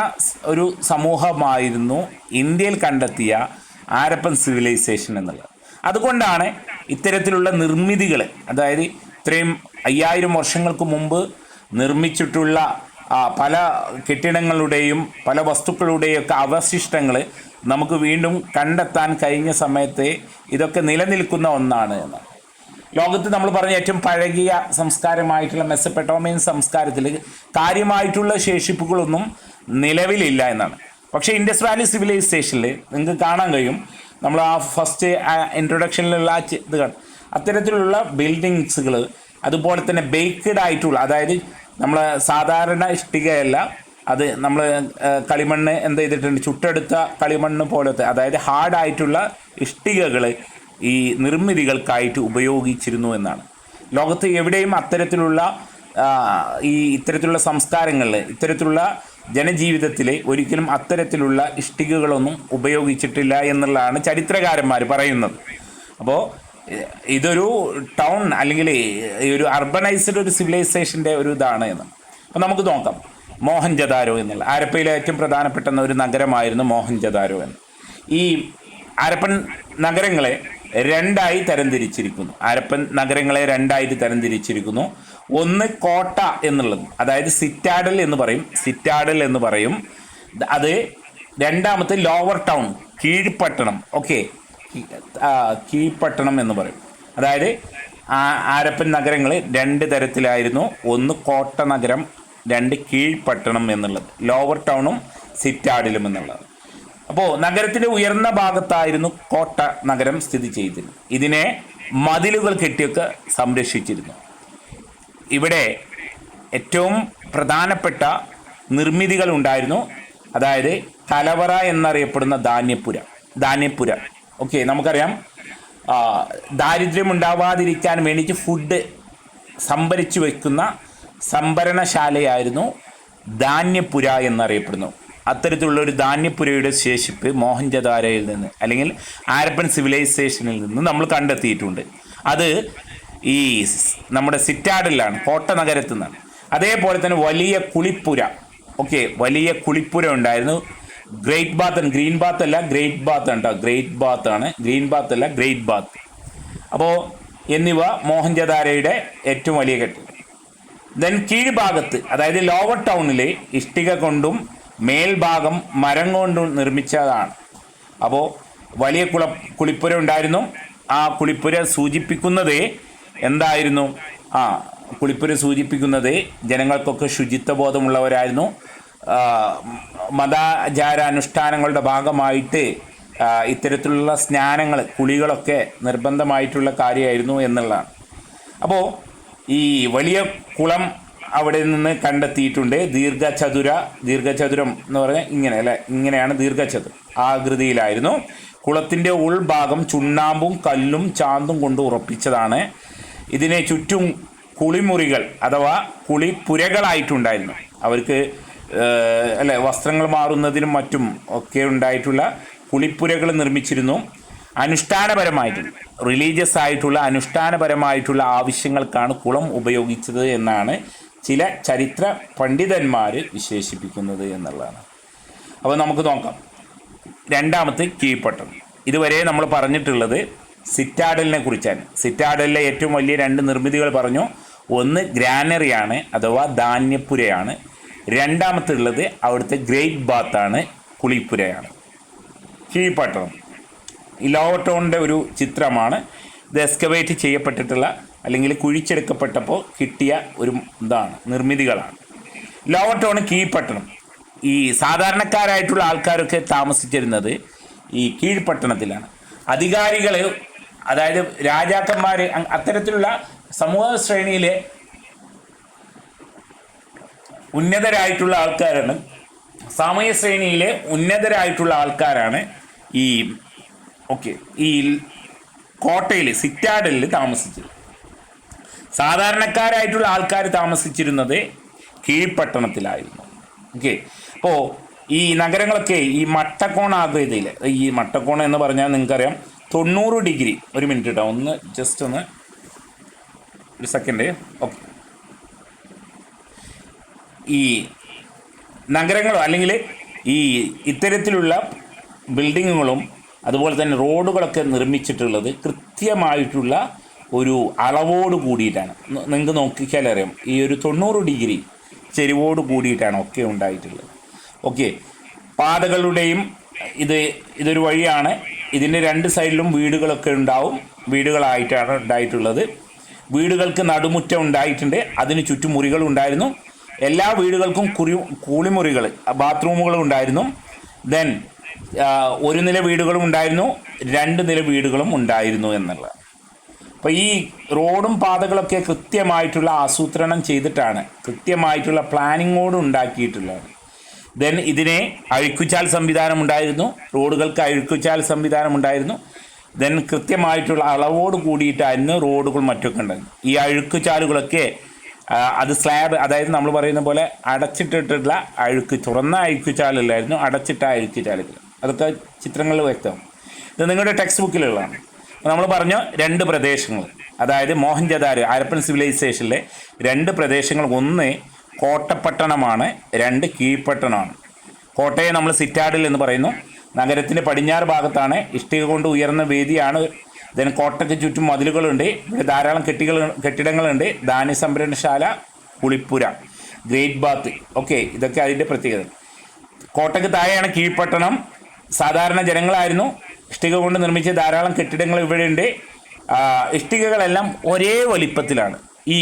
ഒരു സമൂഹമായിരുന്നു ഇന്ത്യയിൽ കണ്ടെത്തിയ ഹാരപ്പൻ സിവിലൈസേഷൻ എന്നുള്ളത്. അതുകൊണ്ടാണ് ഇത്തരത്തിലുള്ള നിർമ്മിതികൾ, അതായത് ഇത്രയും 5000 വർഷങ്ങൾക്ക് മുമ്പ് നിർമ്മിച്ചിട്ടുള്ള പല കെട്ടിടങ്ങളുടെയും പല വസ്തുക്കളുടെയും ഒക്കെ അവശിഷ്ടങ്ങൾ നമുക്ക് വീണ്ടും കണ്ടെത്താൻ കഴിഞ്ഞ സമയത്ത് ഇതൊക്കെ നിലനിൽക്കുന്ന ഒന്നാണ് എന്നാണ്. ലോകത്ത് നമ്മൾ പറഞ്ഞ ഏറ്റവും പഴകിയ സംസ്കാരമായിട്ടുള്ള മെസപ്പൊട്ടേമിയൻ സംസ്കാരത്തിൽ കാര്യമായിട്ടുള്ള ശേഷിപ്പുകളൊന്നും നിലവിലില്ല എന്നാണ്. പക്ഷേ ഇൻഡസ് വാലി സിവിലൈസേഷനിൽ നിങ്ങൾക്ക് കാണാൻ കഴിയും, നമ്മൾ ആ ഫസ്റ്റ് ഇൻട്രൊഡക്ഷനിലുള്ള ഇത് അത്തരത്തിലുള്ള ബിൽഡിങ്സുകൾ, അതുപോലെ തന്നെ ബേക്ക്ഡ് ആയിട്ടുള്ള, അതായത് നമ്മൾ സാധാരണ ഇഷ്ടികയല്ല, അത് നമ്മൾ കളിമണ്ണ് എന്ത് ചെയ്തിട്ടുണ്ട്, ചുട്ടെടുത്ത കളിമണ്ണ് പോലത്തെ, അതായത് ഹാർഡായിട്ടുള്ള ഇഷ്ടികകൾ ഈ നിർമ്മിതികൾക്കായിട്ട് ഉപയോഗിച്ചിരുന്നു എന്നാണ്. ലോകത്ത് എവിടെയും അത്തരത്തിലുള്ള ഇത്തരത്തിലുള്ള സംസ്കാരങ്ങളിൽ, ഇത്തരത്തിലുള്ള ജനജീവിതത്തിൽ ഒരിക്കലും അത്തരത്തിലുള്ള ഇഷ്ടികകളൊന്നും ഉപയോഗിച്ചിട്ടില്ല എന്നുള്ളതാണ് ചരിത്രകാരന്മാർ പറയുന്നത്. അപ്പോൾ ഇതൊരു ടൗൺ അല്ലെങ്കിൽ ഒരു അർബനൈസ്ഡ് ഒരു സിവിലൈസേഷൻ്റെ ഒരു ഇതാണ് എന്ന്. അപ്പോൾ നമുക്ക് നോക്കാം. മോഹൻജദാരോ എന്നുള്ള ഹാരപ്പയിലെ ഏറ്റവും പ്രധാനപ്പെട്ട ഒരു നഗരമായിരുന്നു മോഹൻജദാരോ എന്ന്. ഈ ഹാരപ്പൻ നഗരങ്ങളെ 2ആയി തരംതിരിച്ചിരിക്കുന്നു. ഹാരപ്പൻ നഗരങ്ങളെ 2ആയിട്ട് തരംതിരിച്ചിരിക്കുന്നു. ഒന്ന് കോട്ട എന്നുള്ളത്, അതായത് സിറ്റാഡൽ എന്ന് പറയും. അത് രണ്ടാമത്തെ ലോവർ ടൗൺ, കീഴ്പട്ടണം. ഓക്കെ, കീഴ്പട്ടണം എന്ന് പറയും. അതായത് ഹാരപ്പൻ നഗരങ്ങൾ 2 തരത്തിലായിരുന്നു. ഒന്ന് കോട്ട നഗരം, 2 കീഴ്പട്ടണം എന്നുള്ളത്, ലോവർ ടൗണും സിറ്റാഡിലും എന്നുള്ളത്. അപ്പോൾ നഗരത്തിൻ്റെ ഉയർന്ന ഭാഗത്തായിരുന്നു കോട്ട നഗരം സ്ഥിതി ചെയ്തിരുന്നത്. ഇതിനെ മതിലുകൾ കെട്ടിയൊക്കെ സംരക്ഷിച്ചിരുന്നു. ഇവിടെ ഏറ്റവും പ്രധാനപ്പെട്ട നിർമ്മിതികൾ ഉണ്ടായിരുന്നു. അതായത് കലവറ എന്നറിയപ്പെടുന്ന ധാന്യപ്പുര. ഓക്കെ, നമുക്കറിയാം ദാരിദ്ര്യം ഉണ്ടാവാതിരിക്കാൻ വേണ്ടിയിട്ട് ഫുഡ് സംഭരിച്ചു വയ്ക്കുന്ന സംഭരണശാലയായിരുന്നു ധാന്യപ്പുര എന്നറിയപ്പെടുന്നു. അത്തരത്തിലുള്ള ഒരു ധാന്യപ്പുരയുടെ ശേഷിപ്പ് മോഹൻജദാരോയിൽ നിന്ന് അല്ലെങ്കിൽ ഹാരപ്പൻ സിവിലൈസേഷനിൽ നിന്ന് നമ്മൾ കണ്ടെത്തിയിട്ടുണ്ട്. അത് ഈ നമ്മുടെ സിറ്റാഡിലാണ്, കോട്ട നഗരത്തിൽ നിന്നാണ്. അതേപോലെ തന്നെ വലിയ കുളിപ്പുര. ഓക്കെ, വലിയ കുളിപ്പുര ഉണ്ടായിരുന്നു. ഗ്രേറ്റ് ബാത്ത്, ഗ്രീൻ ബാത്ത് അല്ല, ഗ്രേറ്റ് ബാത്ത് ആണ് കേട്ടോ. ഗ്രേറ്റ് ബാത്ത് ആണ്, ഗ്രീൻ ബാത്ത് അല്ല, ഗ്രേറ്റ് ബാത്ത്. അപ്പോൾ എന്നിവ മോഹൻജദാരോയുടെ ഏറ്റവും വലിയ കെട്ടിടം. ദെൻ കീഴ്ഭാഗത്ത്, അതായത് ലോവർ ടൗണിലെ ഇഷ്ടിക കൊണ്ടും മേൽഭാഗം മരം കൊണ്ടും നിർമ്മിച്ചതാണ്. അപ്പോൾ വലിയ കുളിപ്പുര ഉണ്ടായിരുന്നു. ആ കുളിപ്പുര സൂചിപ്പിക്കുന്നത് എന്തായിരുന്നു? കുളിപ്പുര സൂചിപ്പിക്കുന്നത് ജനങ്ങൾക്കൊക്കെ ശുചിത്വ ബോധമുള്ളവരായിരുന്നു. മതാചാരാനുഷ്ഠാനങ്ങളുടെ ഭാഗമായിട്ട് ഇത്തരത്തിലുള്ള സ്നാനങ്ങൾ, കുളികളൊക്കെ നിർബന്ധമായിട്ടുള്ള കാര്യമായിരുന്നു എന്നുള്ളതാണ്. അപ്പോൾ ഈ വലിയ കുളം അവിടെ നിന്ന് കണ്ടെത്തിയിട്ടുണ്ട്. ദീർഘചതുരം എന്ന് പറഞ്ഞാൽ ഇങ്ങനെ അല്ലേ, ഇങ്ങനെയാണ് ദീർഘചതുരം ആകൃതിയിലായിരുന്നു. കുളത്തിൻ്റെ ഉൾഭാഗം ചുണ്ണാമ്പും കല്ലും ചാന്തും കൊണ്ട് ഉറപ്പിച്ചതാണ്. ഇതിനെ ചുറ്റും കുളിമുറികൾ അഥവാ കുളിപ്പുരകളായിട്ടുണ്ടായിരുന്നു. അവർക്ക് അല്ലെ വസ്ത്രങ്ങൾ മാറുന്നതിനും മറ്റും ഒക്കെ ഉണ്ടായിട്ടുള്ള കുളിപ്പുരകൾ നിർമ്മിച്ചിരുന്നു. അനുഷ്ഠാനപരമായിട്ടുള്ള റിലീജിയസ് ആയിട്ടുള്ള അനുഷ്ഠാനപരമായിട്ടുള്ള ആവശ്യങ്ങൾക്കാണ് കുളം ഉപയോഗിച്ചത് എന്നാണ് ചില ചരിത്ര പണ്ഡിതന്മാർ വിശേഷിപ്പിക്കുന്നത് എന്നുള്ളതാണ്. അപ്പോൾ നമുക്ക് നോക്കാം. രണ്ടാമത്തെ കീഴ്പട്ടണം. ഇതുവരെ നമ്മൾ പറഞ്ഞിട്ടുള്ളത് സിറ്റാഡലിനെ കുറിച്ചാണ്. സിറ്റാഡലിലെ ഏറ്റവും വലിയ 2 നിർമ്മിതികൾ പറഞ്ഞു. ഒന്ന് ഗ്രാനറിയാണ് അഥവാ ധാന്യപ്പുരയാണ്. രണ്ടാമത്തുള്ളത് അവിടുത്തെ ഗ്രേറ്റ് ബാത്താണ്, കുളിപ്പുരയാണ്. കീഴ്പട്ടണം ഈ ലോവട്ടോണിൻ്റെ ഒരു ചിത്രമാണ്. ഇത് എക്സ്കവേറ്റ് ചെയ്യപ്പെട്ടിട്ടുള്ള അല്ലെങ്കിൽ കുഴിച്ചെടുക്കപ്പെട്ടപ്പോൾ കിട്ടിയ ഒരു നിർമ്മിതികളാണ്. ലോവട്ടോൺ കീഴ്പട്ടണം. ഈ സാധാരണക്കാരായിട്ടുള്ള ആൾക്കാരൊക്കെ താമസിച്ചിരുന്നത് ഈ കീഴ്പട്ടണത്തിലാണ്. അധികാരികൾ, അതായത് രാജാക്കന്മാർ, അത്തരത്തിലുള്ള സമൂഹ ശ്രേണിയിലെ ഉന്നതരായിട്ടുള്ള ആൾക്കാരാണ്, സാമൂഹ്യ ശ്രേണിയിലെ ഉന്നതരായിട്ടുള്ള ആൾക്കാരാണ് ഈ കോട്ടയിൽ സിറ്റാഡലിൽ താമസിച്ചത്. സാധാരണക്കാരായിട്ടുള്ള ആൾക്കാർ താമസിച്ചിരുന്നത് കീഴ്പട്ടണത്തിലായിരുന്നു. അപ്പോൾ ഈ നഗരങ്ങളൊക്കെ ഈ മട്ടക്കോൺ ആകൃതിയിൽ, ഈ മട്ടക്കോൺ എന്ന് പറഞ്ഞാൽ നിങ്ങൾക്കറിയാം 90 ഡിഗ്രി. ഒരു മിനിറ്റ് കേട്ടോ, ഒരു സെക്കൻഡ്. ഓക്കെ, ഈ നഗരങ്ങളോ അല്ലെങ്കിൽ ഈ ഇത്തരത്തിലുള്ള ബിൽഡിങ്ങുകളും അതുപോലെ തന്നെ റോഡുകളൊക്കെ നിർമ്മിച്ചിട്ടുള്ളത് കൃത്യമായിട്ടുള്ള ഒരു അളവോട് കൂടിയിട്ടാണ്. നിങ്ങൾക്ക് നോക്കിയാൽ അറിയാം, ഈ ഒരു 90 ഡിഗ്രി ചെരിവോട് കൂടിയിട്ടാണ് ഒക്കെ ഉണ്ടായിട്ടുള്ളത്. പാതകളുടെയും ഇതൊരു വഴിയാണ്. ഇതിൻ്റെ 2 സൈഡിലും വീടുകളൊക്കെ ഉണ്ടാവും. വീടുകളായിട്ടാണ് ഉണ്ടായിട്ടുള്ളത്. വീടുകൾക്ക് നടുമുറ്റം ഉണ്ടായിട്ടുണ്ട്. അതിന് ചുറ്റും മുറികൾ ഉണ്ടായിരുന്നു. എല്ലാ വീടുകൾക്കും കുളിമുറികൾ, ബാത്റൂമുകളും ഉണ്ടായിരുന്നു. ദെൻ 1 നില വീടുകളും ഉണ്ടായിരുന്നു, 2 നില വീടുകളും ഉണ്ടായിരുന്നു എന്നുള്ളത്. അപ്പോൾ ഈ റോഡും പാതകളൊക്കെ കൃത്യമായിട്ടുള്ള ആസൂത്രണം ചെയ്തിട്ടാണ്, കൃത്യമായിട്ടുള്ള പ്ലാനിങ്ങോട് ഉണ്ടാക്കിയിട്ടുള്ളത്. ദെൻ ഇതിനെ അഴുക്കുചാൽ സംവിധാനം ഉണ്ടായിരുന്നു. റോഡുകൾക്ക് അഴുക്കുചാൽ സംവിധാനം ഉണ്ടായിരുന്നു. ദെൻ കൃത്യമായിട്ടുള്ള അളവോട് കൂടിയിട്ടായിരുന്നു റോഡുകൾ മറ്റൊക്കെ ഉണ്ടായിരുന്നു. ഈ അഴുക്കുചാലുകളൊക്കെ അത് സ്ലാബ്, അതായത് നമ്മൾ പറയുന്ന പോലെ അടച്ചിട്ടിട്ടുള്ള തുറന്ന അഴുക്കുചാലല്ലായിരുന്നു, അടച്ചിട്ട അഴുക്കുചാലുകൾ. അതൊക്കെ ചിത്രങ്ങളിൽ വ്യക്തമാണ്. ഇത് നിങ്ങളുടെ ടെക്സ്റ്റ് ബുക്കിലുള്ളതാണ്. നമ്മൾ പറഞ്ഞ 2 പ്രദേശങ്ങൾ, അതായത് മോഹൻജദാരോ ഹരപ്പൻ സിവിലൈസേഷനിലെ 2 പ്രദേശങ്ങൾ, ഒന്ന് കോട്ടപ്പട്ടണമാണ്, 2 കീഴ്പട്ടണമാണ്. കോട്ടയെ നമ്മൾ സിറ്റാഡിൽ എന്ന് പറയുന്നു. നഗരത്തിൻ്റെ പടിഞ്ഞാറ് ഭാഗത്താണ്, ഇഷ്ടിക കൊണ്ട് ഉയർന്ന വേദിയാണ്. ഇതിന് കോട്ടയ്ക്ക് ചുറ്റും മതിലുകളുണ്ട്. ഇവിടെ ധാരാളം കെട്ടിടങ്ങളുണ്ട്. ധാന്യ സംഭരണശാല, കുളിപ്പുര, ഗ്രേറ്റ് ബാത്ത്, ഇതൊക്കെ അതിൻ്റെ പ്രത്യേകത. കോട്ടയ്ക്ക് താഴെയാണ് കീഴ്പട്ടണം. സാധാരണ ജനങ്ങളായിരുന്നു. ഇഷ്ടിക കൊണ്ട് നിർമ്മിച്ച ധാരാളം കെട്ടിടങ്ങൾ ഇവിടെയുണ്ട്. ഇഷ്ടികകളെല്ലാം ഒരേ വലിപ്പത്തിലാണ്. ഈ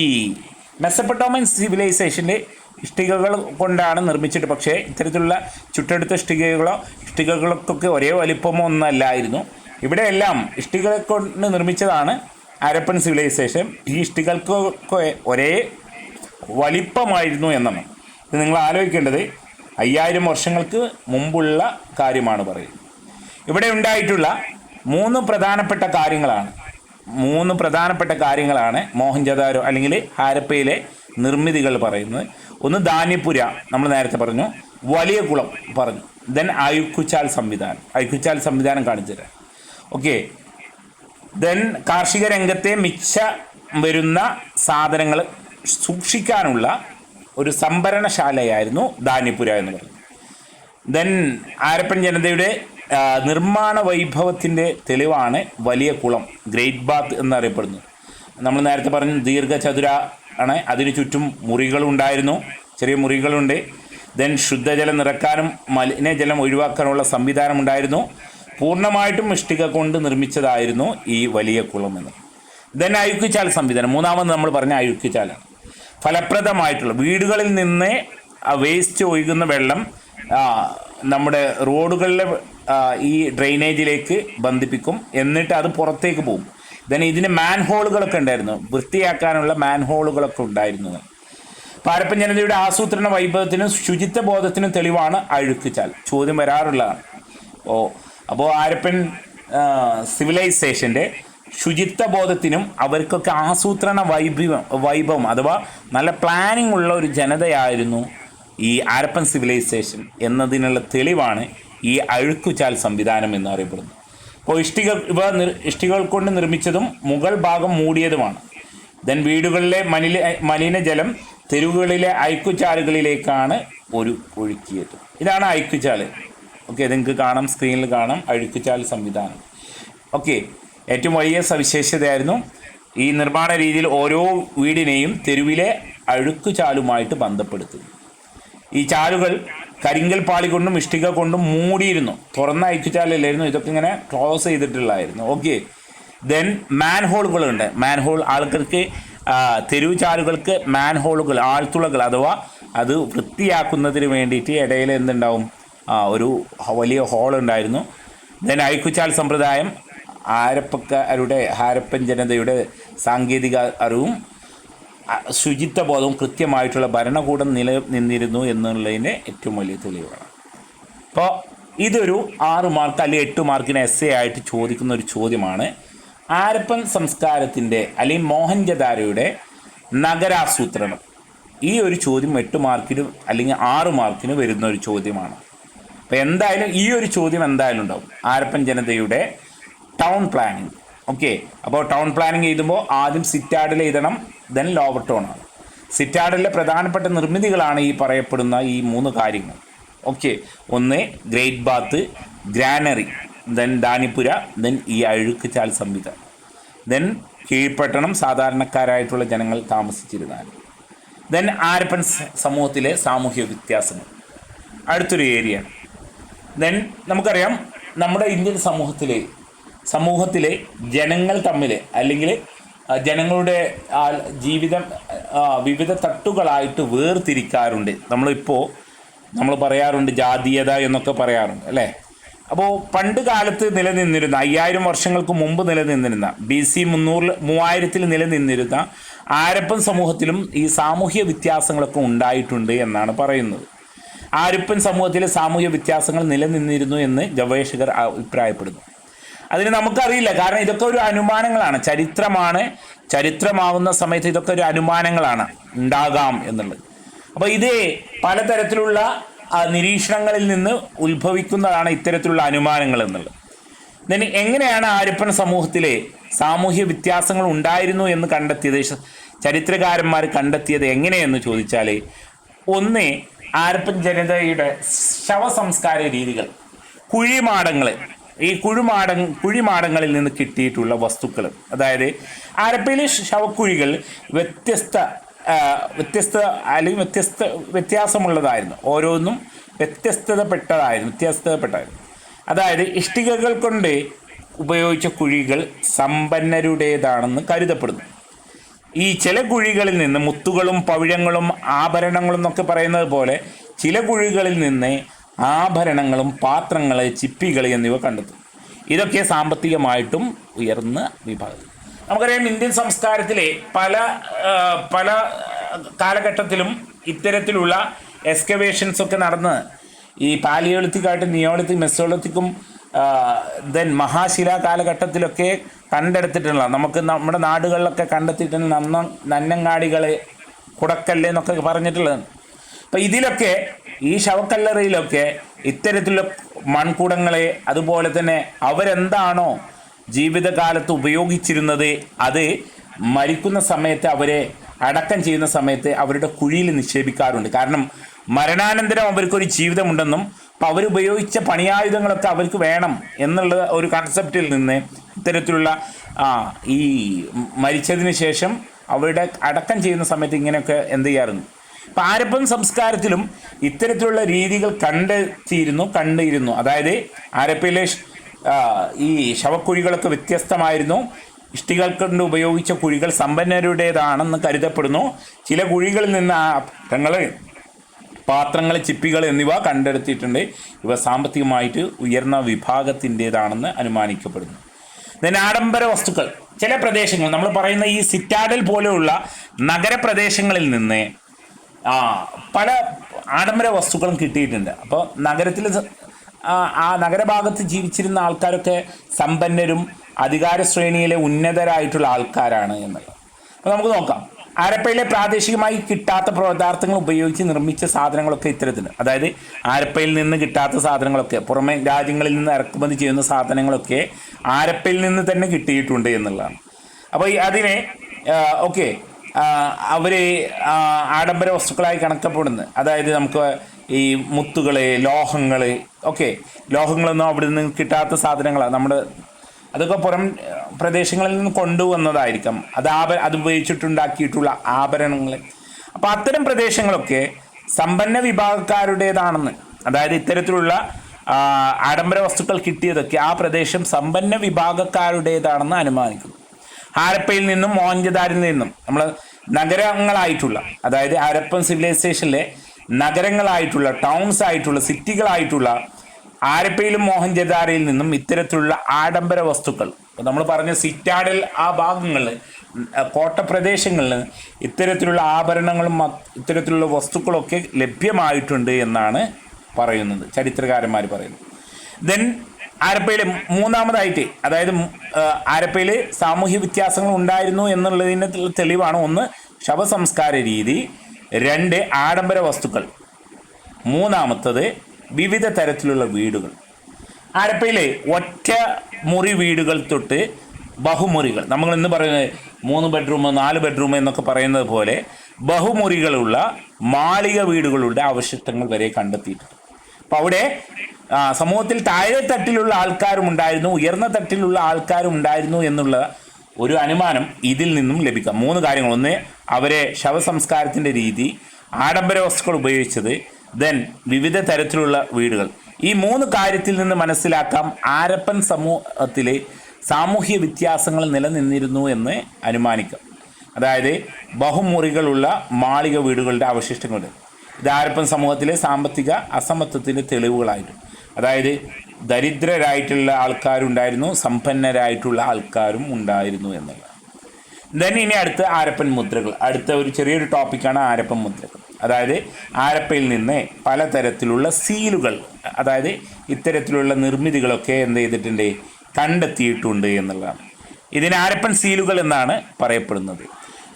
മെസപ്പൊട്ടോമിയൻ സിവിലൈസേഷൻ്റെ ഇഷ്ടികകൾ കൊണ്ടാണ് നിർമ്മിച്ചിട്ട്, പക്ഷേ ഇത്തരത്തിലുള്ള ചുട്ടെടുത്ത ഇഷ്ടികകൾക്കൊക്കെ ഒരേ വലിപ്പമോ ഒന്നല്ലായിരുന്നു. ഇവിടെയെല്ലാം ഇഷ്ടികകളെ കൊണ്ട് നിർമ്മിച്ചതാണ് ഹരപ്പൻ സിവിലൈസേഷൻ. ഈ ഇഷ്ടികൾക്കൊക്കെ ഒരേ വലിപ്പമായിരുന്നു എന്നാണ്. ഇത് നിങ്ങൾ ആലോചിക്കേണ്ടത് 5000 വർഷങ്ങൾക്ക് മുമ്പുള്ള കാര്യമാണ് പറയുന്നത്. ഇവിടെ ഉണ്ടായിട്ടുള്ള 3 പ്രധാനപ്പെട്ട കാര്യങ്ങളാണ് മോഹൻജദാരോ അല്ലെങ്കിൽ ഹാരപ്പയിലെ നിർമ്മിതികൾ പറയുന്നത്. ഒന്ന് ധാന്യപ്പുര, നമ്മൾ നേരത്തെ പറഞ്ഞു. വലിയ കുളം പറഞ്ഞു. ദെൻ അഴുക്കുചാൽ സംവിധാനം കാണിച്ചു തരാം. ദെൻ കാർഷിക രംഗത്തെ മിച്ചം വരുന്ന സാധനങ്ങൾ സൂക്ഷിക്കാനുള്ള ഒരു സംഭരണശാലയായിരുന്നു ധാന്യപ്പുര എന്ന് പറയുന്നത്. ദെൻ ഹാരപ്പൻ ജനതയുടെ നിർമ്മാണ വൈഭവത്തിൻ്റെ തെളിവാണ് വലിയ കുളം, ഗ്രേറ്റ് ബാത്ത് എന്നറിയപ്പെടുന്നത്. നമ്മൾ നേരത്തെ പറഞ്ഞു ദീർഘചതുര ആണ്. അതിന് ചുറ്റും മുറികളുണ്ടായിരുന്നു, ചെറിയ മുറികളുണ്ട്. ദെൻ ശുദ്ധജലം നിറക്കാനും മലിനജലം ഒഴിവാക്കാനുള്ള സംവിധാനം ഉണ്ടായിരുന്നു. പൂർണ്ണമായിട്ടും ഇഷ്ടിക കൊണ്ട് നിർമ്മിച്ചതായിരുന്നു ഈ വലിയ കുളം എന്ന്. ദെൻ അഴുക്കുചാൽ സംവിധാനം, മൂന്നാമത് നമ്മൾ പറഞ്ഞ അഴുക്കുചാലാണ്. ഫലപ്രദമായിട്ടുള്ള വീടുകളിൽ നിന്ന് വേസ്റ്റ് ഒഴുകുന്ന വെള്ളം നമ്മുടെ റോഡുകളിലെ ഈ ഡ്രെയിനേജിലേക്ക് ബന്ധിപ്പിക്കും, എന്നിട്ട് അത് പുറത്തേക്ക് പോകും. ദെൻ ഇതിന് മാൻഹോളുകളൊക്കെ ഉണ്ടായിരുന്നു, വൃത്തിയാക്കാനുള്ള മാൻഹോളുകളൊക്കെ ഉണ്ടായിരുന്നു. ഹരപ്പൻ ജനതയുടെ ആസൂത്രണ വൈഭവത്തിനും ശുചിത്വ ബോധത്തിനും തെളിവാണ് അഴുക്കുചാൽ. ചോദ്യം വരാറുള്ളതാണ്. അപ്പോൾ ഹരപ്പൻ സിവിലൈസേഷൻ്റെ ശുചിത്വ ബോധത്തിനും അവർക്കൊക്കെ ആസൂത്രണ വൈഭവം അഥവാ നല്ല പ്ലാനിങ് ഉള്ള ഒരു ജനതയായിരുന്നു ഈ ഹാരപ്പൻ സിവിലൈസേഷൻ എന്നതിനുള്ള തെളിവാണ് ഈ അഴുക്കുചാൽ സംവിധാനം എന്നറിയപ്പെടുന്നത്. അപ്പോൾ ഇഷ്ടികൾ കൊണ്ട് നിർമ്മിച്ചതും മുകൾ ഭാഗം മൂടിയതുമാണ്. ദെൻ വീടുകളിലെ മലിനജലം തെരുവുകളിലെ അഴുക്കുചാലുകളിലേക്കാണ് ഒഴുക്കിയത്. ഇതാണ് അഴുക്കുചാൽ. ഓക്കെ, നിങ്ങൾക്ക് കാണാം, സ്ക്രീനിൽ കാണാം അഴുക്കുചാൽ സംവിധാനം. ഓക്കെ, ഏറ്റവും വലിയ സവിശേഷതയായിരുന്നു ഈ നിർമ്മാണ രീതിയിൽ ഓരോ വീടിനെയും തെരുവിലെ അഴുക്കുചാലുമായിട്ട് ബന്ധപ്പെടുത്തുന്നു. ഈ ചാലുകൾ കരിങ്കൽ പാളി കൊണ്ടും ഇഷ്ടിക കൊണ്ടും മൂടിയിരുന്നു. തുറന്ന അഴുക്കുചാലല്ലായിരുന്നു, ഇതൊക്കെ ഇങ്ങനെ ക്ലോസ് ചെയ്തിട്ടുള്ളതായിരുന്നു. ഓക്കെ, ദെൻ മാൻഹോളുകളുണ്ട്. മാൻഹോൾ ആൾക്കാർക്ക് തെരുവ് ചാലുകൾക്ക് മാൻഹോളുകൾ, ആഴ്ത്തുളകൾ അഥവാ അത് വൃത്തിയാക്കുന്നതിന് വേണ്ടിയിട്ട് ഇടയിൽ എന്തുണ്ടാവും, ഒരു വലിയ ഹോൾ ഉണ്ടായിരുന്നു. ദെൻ അഴുക്കുചാൽ സമ്പ്രദായം ഹാരപ്പൻ ജനതയുടെ സാങ്കേതിക അറിവും ശുചിത്വ ബോധവും കൃത്യമായിട്ടുള്ള ഭരണകൂടം നിലനിന്നിരുന്നു എന്നുള്ളതിൻ്റെ ഏറ്റവും വലിയ തെളിവാണ്. അപ്പോൾ ഇതൊരു 6 മാർക്ക് അല്ലെങ്കിൽ 8 മാർക്കിന് എസ്സേ ആയിട്ട് ചോദിക്കുന്ന ഒരു ചോദ്യമാണ്. ഹാരപ്പൻ സംസ്കാരത്തിൻ്റെ അല്ലെങ്കിൽ മോഹൻജദാരോയുടെ നഗരാസൂത്രണം. ഈ ഒരു ചോദ്യം 8 മാർക്കിന് അല്ലെങ്കിൽ 6 മാർക്കിന് വരുന്ന ഒരു ചോദ്യമാണ്. അപ്പോൾ എന്തായാലും ഈ ഒരു ചോദ്യം എന്തായാലും ഉണ്ടാവും. ഹാരപ്പൻ ജനതയുടെ ടൗൺ പ്ലാനിങ്. ഓക്കെ, അപ്പോൾ ടൗൺ പ്ലാനിങ് എഴുതുമ്പോൾ ആദ്യം സിറ്റാഡിൽ എഴുതണം, ദെൻ ലോവർ ടൗൺ ആണ്. സിറ്റാഡിലെ പ്രധാനപ്പെട്ട നിർമ്മിതികളാണ് ഈ പറയപ്പെടുന്ന ഈ 3 കാര്യങ്ങൾ. ഓക്കെ, ഒന്ന് ഗ്രേറ്റ് ബാത്ത്, ഗ്രാനറി, ദെൻ ദാനിപുര, ദെൻ ഈ അഴുക്കുചാൽ സംവിധാനം, ദെൻ കീഴ്പട്ടണം സാധാരണക്കാരായിട്ടുള്ള ജനങ്ങൾ താമസിച്ചിരുന്നാലും, ദെൻ ഹാരപ്പൻ സമൂഹത്തിലെ സാമൂഹ്യ വ്യത്യാസങ്ങൾ അടുത്തൊരു ഏരിയ. ദെൻ നമുക്കറിയാം നമ്മുടെ ഇന്ത്യൻ സമൂഹത്തിലെ ജനങ്ങൾ തമ്മിൽ അല്ലെങ്കിൽ ജനങ്ങളുടെ ജീവിതം വിവിധ തട്ടുകളായിട്ട് വേർതിരിക്കാറുണ്ട്. നമ്മൾ പറയാറുണ്ട് ജാതീയത എന്നൊക്കെ പറയാറുണ്ട് അല്ലേ. അപ്പോൾ പണ്ട് കാലത്ത് നിലനിന്നിരുന്ന 5000 വർഷങ്ങൾക്ക് മുമ്പ് നിലനിന്നിരുന്ന BC 3000 നിലനിന്നിരുന്ന ഹാരപ്പൻ സമൂഹത്തിലും ഈ സാമൂഹ്യ വ്യത്യാസങ്ങളൊക്കെ ഉണ്ടായിട്ടുണ്ട് എന്നാണ് പറയുന്നത്. ഹാരപ്പൻ സമൂഹത്തിലെ സാമൂഹ്യ വ്യത്യാസങ്ങൾ നിലനിന്നിരുന്നു എന്ന് ഗവേഷകർ അഭിപ്രായപ്പെടുന്നു. അതിന് നമുക്കറിയില്ല, കാരണം ഇതൊക്കെ ഒരു അനുമാനങ്ങളാണ്, ചരിത്രമാവുന്ന സമയത്ത് ഇതൊക്കെ ഒരു അനുമാനങ്ങളാണ്, ഉണ്ടാകാം എന്നുള്ളത്. അപ്പോൾ ഇത് പലതരത്തിലുള്ള നിരീക്ഷണങ്ങളിൽ നിന്ന് ഉത്ഭവിക്കുന്നതാണ് ഇത്തരത്തിലുള്ള അനുമാനങ്ങൾ എന്നുള്ളത്. then എങ്ങനെയാണ് ഹാരപ്പൻ സമൂഹത്തിലെ സാമൂഹ്യ വ്യത്യാസങ്ങൾ ഉണ്ടായിരുന്നു എന്ന് കണ്ടെത്തിയത്, ചരിത്രകാരന്മാർ കണ്ടെത്തിയത് എങ്ങനെയെന്ന് ചോദിച്ചാൽ, ഒന്ന് ഹാരപ്പൻ ജനതയുടെ ശവസംസ്കാര രീതികൾ, കുഴിമാടങ്ങൾ, ഈ കുഴിമാടങ്ങളിൽ നിന്ന് കിട്ടിയിട്ടുള്ള വസ്തുക്കൾ, അതായത് ഹാരപ്പയിലെ ശവക്കുഴികൾ വ്യത്യാസമുള്ളതായിരുന്നു, ഓരോന്നും വ്യത്യസ്തതപ്പെട്ടതായിരുന്നു. അതായത് ഇഷ്ടികകൾ കൊണ്ട് ഉപയോഗിച്ച കുഴികൾ സമ്പന്നരുടേതാണെന്ന് കരുതപ്പെടുന്നു. ഈ ചില കുഴികളിൽ നിന്ന് മുത്തുകളും പവിഴങ്ങളും ആഭരണങ്ങളും എന്നൊക്കെ പറയുന്നത് പോലെ ചില കുഴികളിൽ നിന്ന് ആഭരണങ്ങളും പാത്രങ്ങൾ, ചിപ്പികൾ എന്നിവ കണ്ടെത്തും. ഇതൊക്കെ സാമ്പത്തികമായിട്ടും ഉയർന്ന വിഭാഗം. നമുക്കറിയാം ഇന്ത്യൻ സംസ്കാരത്തിലെ പല കാലഘട്ടത്തിലും ഇത്തരത്തിലുള്ള എക്സ്കവേഷൻസ് ഒക്കെ നടന്ന് ഈ പാലിയോളിത്തിക്കായിട്ട് നിയോളിത്തിക്, മെസോളിത്തിക്കും ദെൻ മഹാശിലാ കാലഘട്ടത്തിലൊക്കെ കണ്ടെടുത്തിട്ടുള്ള, നമ്മുടെ നാടുകളിലൊക്കെ കണ്ടെത്തിയിട്ടുള്ള നന്നങ്ങാടികൾ, കുടക്കല്ല് എന്നൊക്കെ പറഞ്ഞിട്ടുള്ളത്. അപ്പം ഇതിലൊക്കെ ഈ ശവക്കല്ലറയിലൊക്കെ ഇത്തരത്തിലുള്ള മൺകുടങ്ങളെ, അതുപോലെ തന്നെ അവരെന്താണോ ജീവിതകാലത്ത് ഉപയോഗിച്ചിരുന്നത് അത് മരിക്കുന്ന സമയത്ത്, അവരെ അടക്കം ചെയ്യുന്ന സമയത്ത് അവരുടെ കുഴിയിൽ നിക്ഷേപിക്കാറുണ്ട്. കാരണം മരണാനന്തരം അവർക്കൊരു ജീവിതമുണ്ടെന്നും അപ്പോൾ അവരുപയോഗിച്ച പണിയായുധങ്ങളൊക്കെ അവർക്ക് വേണം എന്നുള്ള ഒരു കൺസെപ്റ്റിൽ നിന്ന് ഇത്തരത്തിലുള്ള ഈ മരിച്ചതിന് ശേഷം അവരുടെ അടക്കം ചെയ്യുന്ന സമയത്ത് ഇങ്ങനെയൊക്കെ എന്ത് ചെയ്യാറുണ്ട്. അപ്പം ഹാരപ്പൻ സംസ്കാരത്തിലും ഇത്തരത്തിലുള്ള രീതികൾ കണ്ടിരുന്നു. അതായത് ഹാരപ്പയിലെ ഈ ശവക്കുഴികളൊക്കെ വ്യത്യസ്തമായിരുന്നു. ഇഷ്ടികൾ കൊണ്ട് ഉപയോഗിച്ച കുഴികൾ സമ്പന്നരുടേതാണെന്ന് കരുതപ്പെടുന്നു. ചില കുഴികളിൽ നിന്ന് പാത്രങ്ങൾ, ചിപ്പികൾ എന്നിവ കണ്ടെടുത്തിട്ടുണ്ട്. ഇവ സാമ്പത്തികമായിട്ട് ഉയർന്ന വിഭാഗത്തിൻ്റേതാണെന്ന് അനുമാനിക്കപ്പെടുന്നു. ആഡംബര വസ്തുക്കൾ, ചില പ്രദേശങ്ങൾ, നമ്മൾ പറയുന്ന ഈ സിറ്റാഡൽ പോലെയുള്ള നഗരപ്രദേശങ്ങളിൽ നിന്ന് പല ആഡംബര വസ്തുക്കളും കിട്ടിയിട്ടുണ്ട്. അപ്പോൾ നഗരത്തിൽ ആ നഗരഭാഗത്ത് ജീവിച്ചിരുന്ന ആൾക്കാരൊക്കെ സമ്പന്നരും അധികാര ശ്രേണിയിലെ ഉന്നതരായിട്ടുള്ള ആൾക്കാരാണ് എന്നുള്ളത്. അപ്പോൾ നമുക്ക് നോക്കാം. ആരപ്പയിലെ പ്രാദേശികമായി കിട്ടാത്ത പദാർത്ഥങ്ങൾ ഉപയോഗിച്ച് നിർമ്മിച്ച സാധനങ്ങളൊക്കെ ഇത്തരത്തിൽ, അതായത് ആരപ്പയിൽ നിന്ന് കിട്ടാത്ത സാധനങ്ങളൊക്കെ, പുറമെ രാജ്യങ്ങളിൽ നിന്ന് ഇറക്കുമതി ചെയ്യുന്ന സാധനങ്ങളൊക്കെ ആരപ്പയിൽ നിന്ന് തന്നെ കിട്ടിയിട്ടുണ്ട് എന്നുള്ളതാണ്. അപ്പോൾ അതിനെ ഓക്കെ അവർ ആഡംബര വസ്തുക്കളായി കണക്കപ്പെടുന്നത്, അതായത് നമുക്ക് ഈ മുത്തുകൾ, ലോഹങ്ങൾ, ഓക്കെ ലോഹങ്ങളൊന്നും അവിടെ നിന്ന് കിട്ടാത്ത സാധനങ്ങളാണ്. അതൊക്കെ പുറം പ്രദേശങ്ങളിൽ നിന്ന് കൊണ്ടുവന്നതായിരിക്കാം, അത് ഉപയോഗിച്ചിട്ടുണ്ടാക്കിയിട്ടുള്ള ആഭരണങ്ങൾ. അപ്പോൾ അത്തരം പ്രദേശങ്ങളൊക്കെ സമ്പന്ന വിഭാഗക്കാരുടേതാണെന്ന്, അതായത് ഇത്തരത്തിലുള്ള ആഡംബര വസ്തുക്കൾ കിട്ടിയതൊക്കെ ആ പ്രദേശം സമ്പന്ന വിഭാഗക്കാരുടേതാണെന്ന് അനുമാനിക്കുന്നു. ഹാരപ്പയിൽ നിന്നും മോഹൻജദാരിൽ നിന്നും നമ്മൾ നഗരങ്ങളായിട്ടുള്ള, അതായത് ഹാരപ്പൻ സിവിലൈസേഷനിലെ നഗരങ്ങളായിട്ടുള്ള, ടൗൺസ് ആയിട്ടുള്ള, സിറ്റികളായിട്ടുള്ള ആരപ്പയിലും മോഹൻജദാരയിൽ നിന്നും ഇത്തരത്തിലുള്ള ആഡംബര വസ്തുക്കൾ, നമ്മൾ പറഞ്ഞ സിറ്റാഡൽ ആ ഭാഗങ്ങളിൽ, കോട്ടപ്രദേശങ്ങളിൽ ഇത്തരത്തിലുള്ള ആഭരണങ്ങളും ഇത്തരത്തിലുള്ള വസ്തുക്കളൊക്കെ ലഭ്യമായിട്ടുണ്ട് എന്നാണ് പറയുന്നത്, ചരിത്രകാരന്മാർ പറയുന്നത്. ദെൻ ആരപ്പയിൽ മൂന്നാമതായിട്ട്, അതായത് ആരപ്പയിൽ സാമൂഹ്യ വ്യത്യാസങ്ങൾ ഉണ്ടായിരുന്നു എന്നുള്ളതിൻ്റെ തെളിവാണ് ഒന്ന് ശവസംസ്കാര രീതി, രണ്ട് ആഡംബര വസ്തുക്കൾ, മൂന്നാമത്തത് വിവിധ തരത്തിലുള്ള വീടുകൾ. ആരപ്പയിലെ ഒറ്റ മുറി വീടുകൾ തൊട്ട് ബഹുമുറികൾ, നമ്മൾ ഇന്ന് പറയുന്നത് 3 ബെഡ്റൂം 4 ബെഡ്റൂം എന്നൊക്കെ പറയുന്നത് പോലെ ബഹുമുറികളുള്ള മാളിക വീടുകളുടെ അവശിഷ്ടങ്ങൾ വരെ കണ്ടെത്തിയിട്ടുണ്ട്. അപ്പോൾ അവിടെ സമൂഹത്തിൽ താഴെ തട്ടിലുള്ള ആൾക്കാരും ഉണ്ടായിരുന്നു, ഉയർന്ന തട്ടിലുള്ള ആൾക്കാരും ഉണ്ടായിരുന്നു എന്നുള്ള ഒരു അനുമാനം ഇതിൽ നിന്നും ലഭിക്കാം. 3 കാര്യങ്ങൾ: ഒന്ന്, അവരെ ശവസംസ്കാരത്തിൻ്റെ രീതി, ആഡംബര വസ്തുക്കൾ ഉപയോഗിച്ചത്, ദെൻ വിവിധ തരത്തിലുള്ള വീടുകൾ. ഈ 3 കാര്യത്തിൽ നിന്ന് മനസ്സിലാക്കാം ആരപ്പൻ സമൂഹത്തിലെ സാമൂഹ്യ വ്യത്യാസങ്ങൾ നിലനിന്നിരുന്നു എന്ന് അനുമാനിക്കാം. അതായത് ബഹുമുറികളുള്ള മാളിക വീടുകളുടെ അവശിഷ്ടങ്ങൾ. ഇത് ആരപ്പൻ സമൂഹത്തിലെ സാമ്പത്തിക അസമത്വത്തിൻ്റെ തെളിവുകളായിരുന്നു. അതായത് ദരിദ്രരായിട്ടുള്ള ആൾക്കാരുണ്ടായിരുന്നു, സമ്പന്നരായിട്ടുള്ള ആൾക്കാരും ഉണ്ടായിരുന്നു എന്നുള്ളത്. ദെൻ ഇനി അടുത്ത ആരപ്പൻ മുദ്രകൾ. അടുത്ത ഒരു ചെറിയൊരു ടോപ്പിക്കാണ് ആരപ്പൻ മുദ്രകൾ. അതായത് ആരപ്പയിൽ നിന്ന് പലതരത്തിലുള്ള സീലുകൾ, അതായത് ഇത്തരത്തിലുള്ള നിർമ്മിതികളൊക്കെ എന്ത് ചെയ്തിട്ടുണ്ട്, കണ്ടെത്തിയിട്ടുണ്ട് എന്നുള്ളതാണ്. ഇതിന് ആരപ്പൻ സീലുകൾ എന്നാണ് പറയപ്പെടുന്നത്.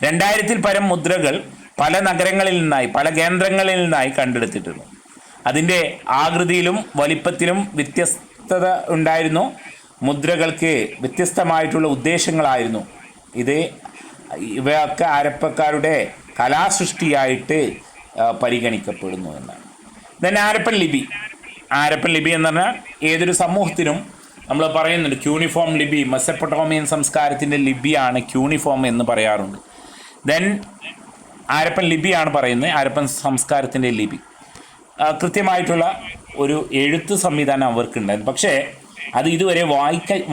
2000-ൽ പരം മുദ്രകൾ പല നഗരങ്ങളിൽ നിന്നായി, പല കേന്ദ്രങ്ങളിൽ നിന്നായി കണ്ടെടുത്തിട്ടുണ്ട്. അതിൻ്റെ ആകൃതിയിലും വലിപ്പത്തിലും വ്യത്യസ്തത ഉണ്ടായിരുന്നു. മുദ്രകൾക്ക് വ്യത്യസ്തമായിട്ടുള്ള ഉദ്ദേശങ്ങളായിരുന്നു. ഇവയൊക്കെ ആരപ്പക്കാരുടെ കലാസൃഷ്ടിയായിട്ട് പരിഗണിക്കപ്പെടുന്നു എന്നാണ്. ദെൻ ആരപ്പൻ ലിപി. ആരപ്പൻ ലിപി എന്ന് പറഞ്ഞാൽ ഏതൊരു സമൂഹത്തിനും നമ്മൾ പറയുന്നുണ്ട് ക്യൂണിഫോം ലിപി, മെസപ്പൊട്ടോമിയൻ സംസ്കാരത്തിൻ്റെ ലിപിയാണ് ക്യൂണിഫോം എന്ന് പറയാറുണ്ട്. ദെൻ ആരപ്പൻ ലിപിയാണ് പറയുന്നത്, ആരപ്പൻ സംസ്കാരത്തിൻ്റെ ലിപി. കൃത്യമായിട്ടുള്ള ഒരു എഴുത്ത് സംവിധാനം അവർക്കുണ്ടായിരുന്നു. പക്ഷേ അത് ഇതുവരെ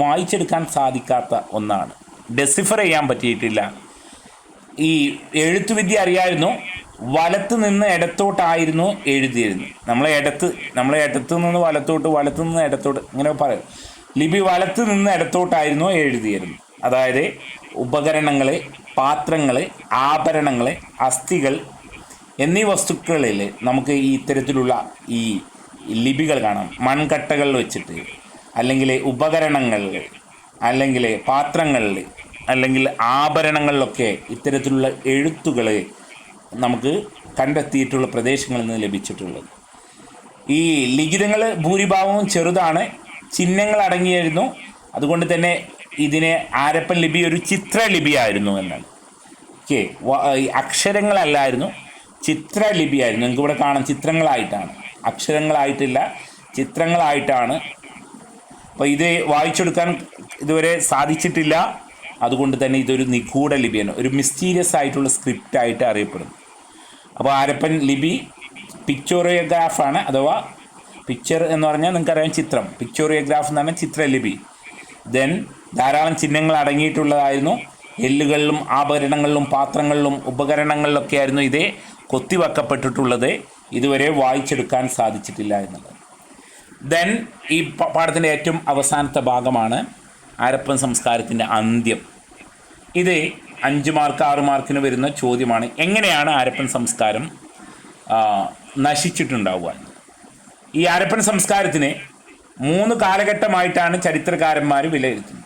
വായിച്ചെടുക്കാൻ സാധിക്കാത്ത ഒന്നാണ്. ഡെസിഫർ ചെയ്യാൻ പറ്റിയിട്ടില്ല. ഈ എഴുത്തുവിദ്യ അറിയായിരുന്നു, വലത്ത് നിന്ന് ഇടത്തോട്ടായിരുന്നു എഴുതിയിരുന്നത്. നമ്മളെ ഇടത്ത് നിന്ന് വലത്തോട്ട്, വലത്ത് നിന്ന് ഇടത്തോട്ട് ഇങ്ങനെ പറയും. ലിപി വലത്ത് നിന്ന് ഇടത്തോട്ടായിരുന്നു എഴുതിയിരുന്നത്. അതായത് ഉപകരണങ്ങൾ, പാത്രങ്ങൾ, ആഭരണങ്ങൾ, അസ്ഥികൾ എന്നീ വസ്തുക്കളിൽ നമുക്ക് ഈ ഇത്തരത്തിലുള്ള ഈ ലിപികൾ കാണാം. മൺകട്ടകളിൽ വെച്ചിട്ട്, അല്ലെങ്കിൽ ഉപകരണങ്ങളിൽ, അല്ലെങ്കിൽ പാത്രങ്ങളിൽ, അല്ലെങ്കിൽ ആഭരണങ്ങളിലൊക്കെ ഇത്തരത്തിലുള്ള എഴുത്തുകൾ നമുക്ക് കണ്ടെത്തിയിട്ടുള്ള പ്രദേശങ്ങളിൽ നിന്ന് ലഭിച്ചിട്ടുള്ളത്. ഈ ലിഖിതങ്ങൾ ഭൂരിഭാഗവും ചെറുതാണ്, ചിഹ്നങ്ങൾ അടങ്ങിയായിരുന്നു. അതുകൊണ്ട് തന്നെ ഇതിനെ ആരപ്പൻ ലിപി ഒരു ചിത്രലിപിയായിരുന്നു എന്നാണ്. ഓക്കെ, അക്ഷരങ്ങളല്ലായിരുന്നു, ചിത്രലിപിയായിരുന്നു. നിങ്ങൾക്ക് ഇവിടെ കാണാം, ചിത്രങ്ങളായിട്ടാണ്, അക്ഷരങ്ങളായിട്ടില്ല, ചിത്രങ്ങളായിട്ടാണ്. അപ്പോൾ ഇത് വായിച്ചെടുക്കാൻ ഇതുവരെ സാധിച്ചിട്ടില്ല. അതുകൊണ്ട് തന്നെ ഇതൊരു നിഗൂഢ ലിപിയാണ്, ഒരു മിസ്റ്റീരിയസ് ആയിട്ടുള്ള സ്ക്രിപ്റ്റായിട്ട് അറിയപ്പെടുന്നു. അപ്പോൾ ആരപ്പൻ ലിപി പിക്ചോറിയോഗ്രാഫാണ്, അഥവാ പിക്ചർ എന്ന് പറഞ്ഞാൽ നിങ്ങൾക്കറിയാം ചിത്രം, പിക്ചോറിയോഗ്രാഫ് എന്ന് പറഞ്ഞാൽ ചിത്രലിപി. ദെൻ ധാരാളം ചിഹ്നങ്ങൾ അടങ്ങിയിട്ടുള്ളതായിരുന്നു. എല്ലുകളിലും ആഭരണങ്ങളിലും പാത്രങ്ങളിലും ഉപകരണങ്ങളിലൊക്കെ ആയിരുന്നു ഇതേ കൊത്തിവെക്കപ്പെട്ടിട്ടുള്ളത്. ഇതുവരെ വായിച്ചെടുക്കാൻ സാധിച്ചിട്ടില്ല എന്നുള്ളത്. ദെൻ ഈ പാഠത്തിൻ്റെ ഏറ്റവും അവസാനത്തെ ഭാഗമാണ് ആരപ്പൻ സംസ്കാരത്തിൻ്റെ അന്ത്യം. ഇത് 5 മാർക്ക് 6 മാർക്കിന് വരുന്ന ചോദ്യമാണ്. എങ്ങനെയാണ് ആരപ്പൻ സംസ്കാരം നശിച്ചിട്ടുണ്ടാവുക? ഈ ആരപ്പൻ സംസ്കാരത്തിന് 3 കാലഘട്ടമായിട്ടാണ് ചരിത്രകാരന്മാർ വിലയിരുത്തുന്നത്.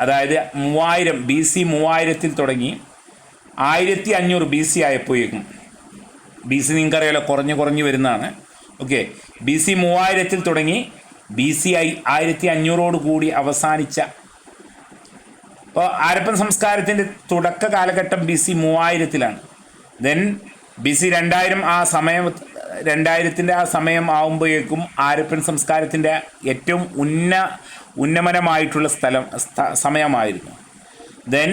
അതായത് 3000 BC 3000-ൽ തുടങ്ങി 1500 BC ആയപ്പോഴേക്കും, BC നിങ്ങൾക്കറിയാലോ കുറഞ്ഞു വരുന്നതാണ്. ഓക്കെ, BC 3000 തുടങ്ങി BC 1500 കൂടി അവസാനിച്ച, അപ്പോൾ ഹാരപ്പൻ സംസ്കാരത്തിൻ്റെ തുടക്ക കാലഘട്ടം BC 3000-ലാണ്. ദെൻ BC 2000 2000-ൻ്റെ ആ സമയം ആകുമ്പോഴേക്കും ഹാരപ്പൻ സംസ്കാരത്തിൻ്റെ ഏറ്റവും ഉന്നമനമായിട്ടുള്ള സമയമായിരുന്നു. ദെൻ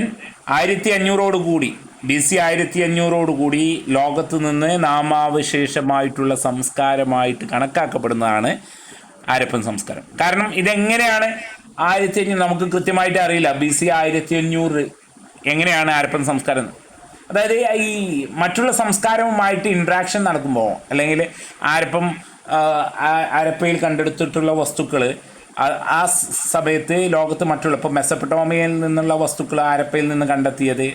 1500 കൂടി BC 1500 കൂടി ലോകത്ത് നിന്ന് നാമാവശേഷമായിട്ടുള്ള സംസ്കാരമായിട്ട് കണക്കാക്കപ്പെടുന്നതാണ് ഹാരപ്പൻ സംസ്കാരം. കാരണം ഇതെങ്ങനെയാണ് 1500 നമുക്ക് കൃത്യമായിട്ട് അറിയില്ല. BC 1500 എങ്ങനെയാണ് ഹാരപ്പൻ സംസ്കാരം, അതായത് ഈ മറ്റുള്ള സംസ്കാരവുമായിട്ട് ഇൻട്രാക്ഷൻ നടക്കുമ്പോൾ, അല്ലെങ്കിൽ ഹാരപ്പയിൽ കണ്ടെടുത്തിട്ടുള്ള വസ്തുക്കൾ ആ സമയത്ത് ലോകത്ത് മറ്റുള്ള, ഇപ്പോൾ മെസപ്പൊട്ടോമിയയിൽ നിന്നുള്ള വസ്തുക്കൾ ഹാരപ്പയിൽ നിന്ന് കണ്ടെത്തിയത്,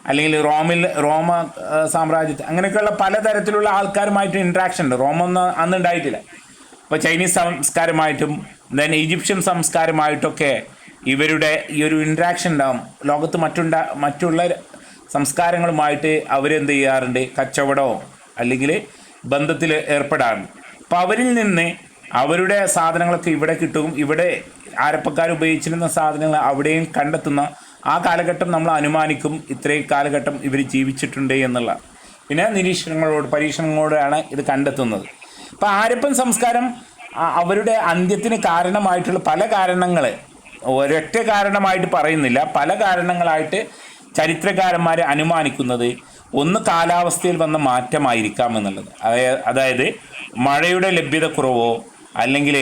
അല്ലെങ്കിൽ റോമ സാമ്രാജ്യത്തിൽ അങ്ങനെയൊക്കെയുള്ള പലതരത്തിലുള്ള ആൾക്കാരുമായിട്ട് ഇൻട്രാക്ഷൻ ഉണ്ട്. റോമൊന്നും അന്ന് ഉണ്ടായിട്ടില്ല. ഇപ്പോൾ ചൈനീസ് സംസ്കാരമായിട്ടും ദെൻ ഈജിപ്ഷ്യൻ സംസ്കാരമായിട്ടൊക്കെ ഇവരുടെ ഈ ഒരു ഇൻട്രാക്ഷൻ ഉണ്ടാകും. ലോകത്ത് മറ്റുള്ള സംസ്കാരങ്ങളുമായിട്ട് അവരെന്ത് ചെയ്യാറുണ്ട്, കച്ചവടമോ അല്ലെങ്കിൽ ബന്ധത്തിൽ ഏർപ്പെടാറുണ്ട്. അപ്പോൾ അവരിൽ നിന്ന് അവരുടെ സാധനങ്ങളൊക്കെ ഇവിടെ കിട്ടും. ഇവിടെ ഹാരപ്പക്കാർ ഉപയോഗിച്ചിരുന്ന സാധനങ്ങൾ അവിടെയും കണ്ടെത്തുന്ന ആ കാലഘട്ടം നമ്മൾ അനുമാനിക്കും ഇത്രയും കാലഘട്ടം ഇവർ ജീവിച്ചിട്ടുണ്ട് എന്നുള്ള. പിന്നെ പരീക്ഷണങ്ങളോടാണ് ഇത് കണ്ടെത്തുന്നത്. അപ്പോൾ ഹാരപ്പൻ സംസ്കാരം അവരുടെ അന്ത്യത്തിന് കാരണമായിട്ടുള്ള പല കാരണങ്ങൾ, ഒരൊറ്റ കാരണമായിട്ട് പറയുന്നില്ല, പല കാരണങ്ങളായിട്ട് ചരിത്രകാരന്മാർ അനുമാനിക്കുന്നത് ഒന്ന് കാലാവസ്ഥയിൽ വന്ന മാറ്റമായിരിക്കാം എന്നുള്ളത്. അതായത് മഴയുടെ ലഭ്യത കുറവോ അല്ലെങ്കിൽ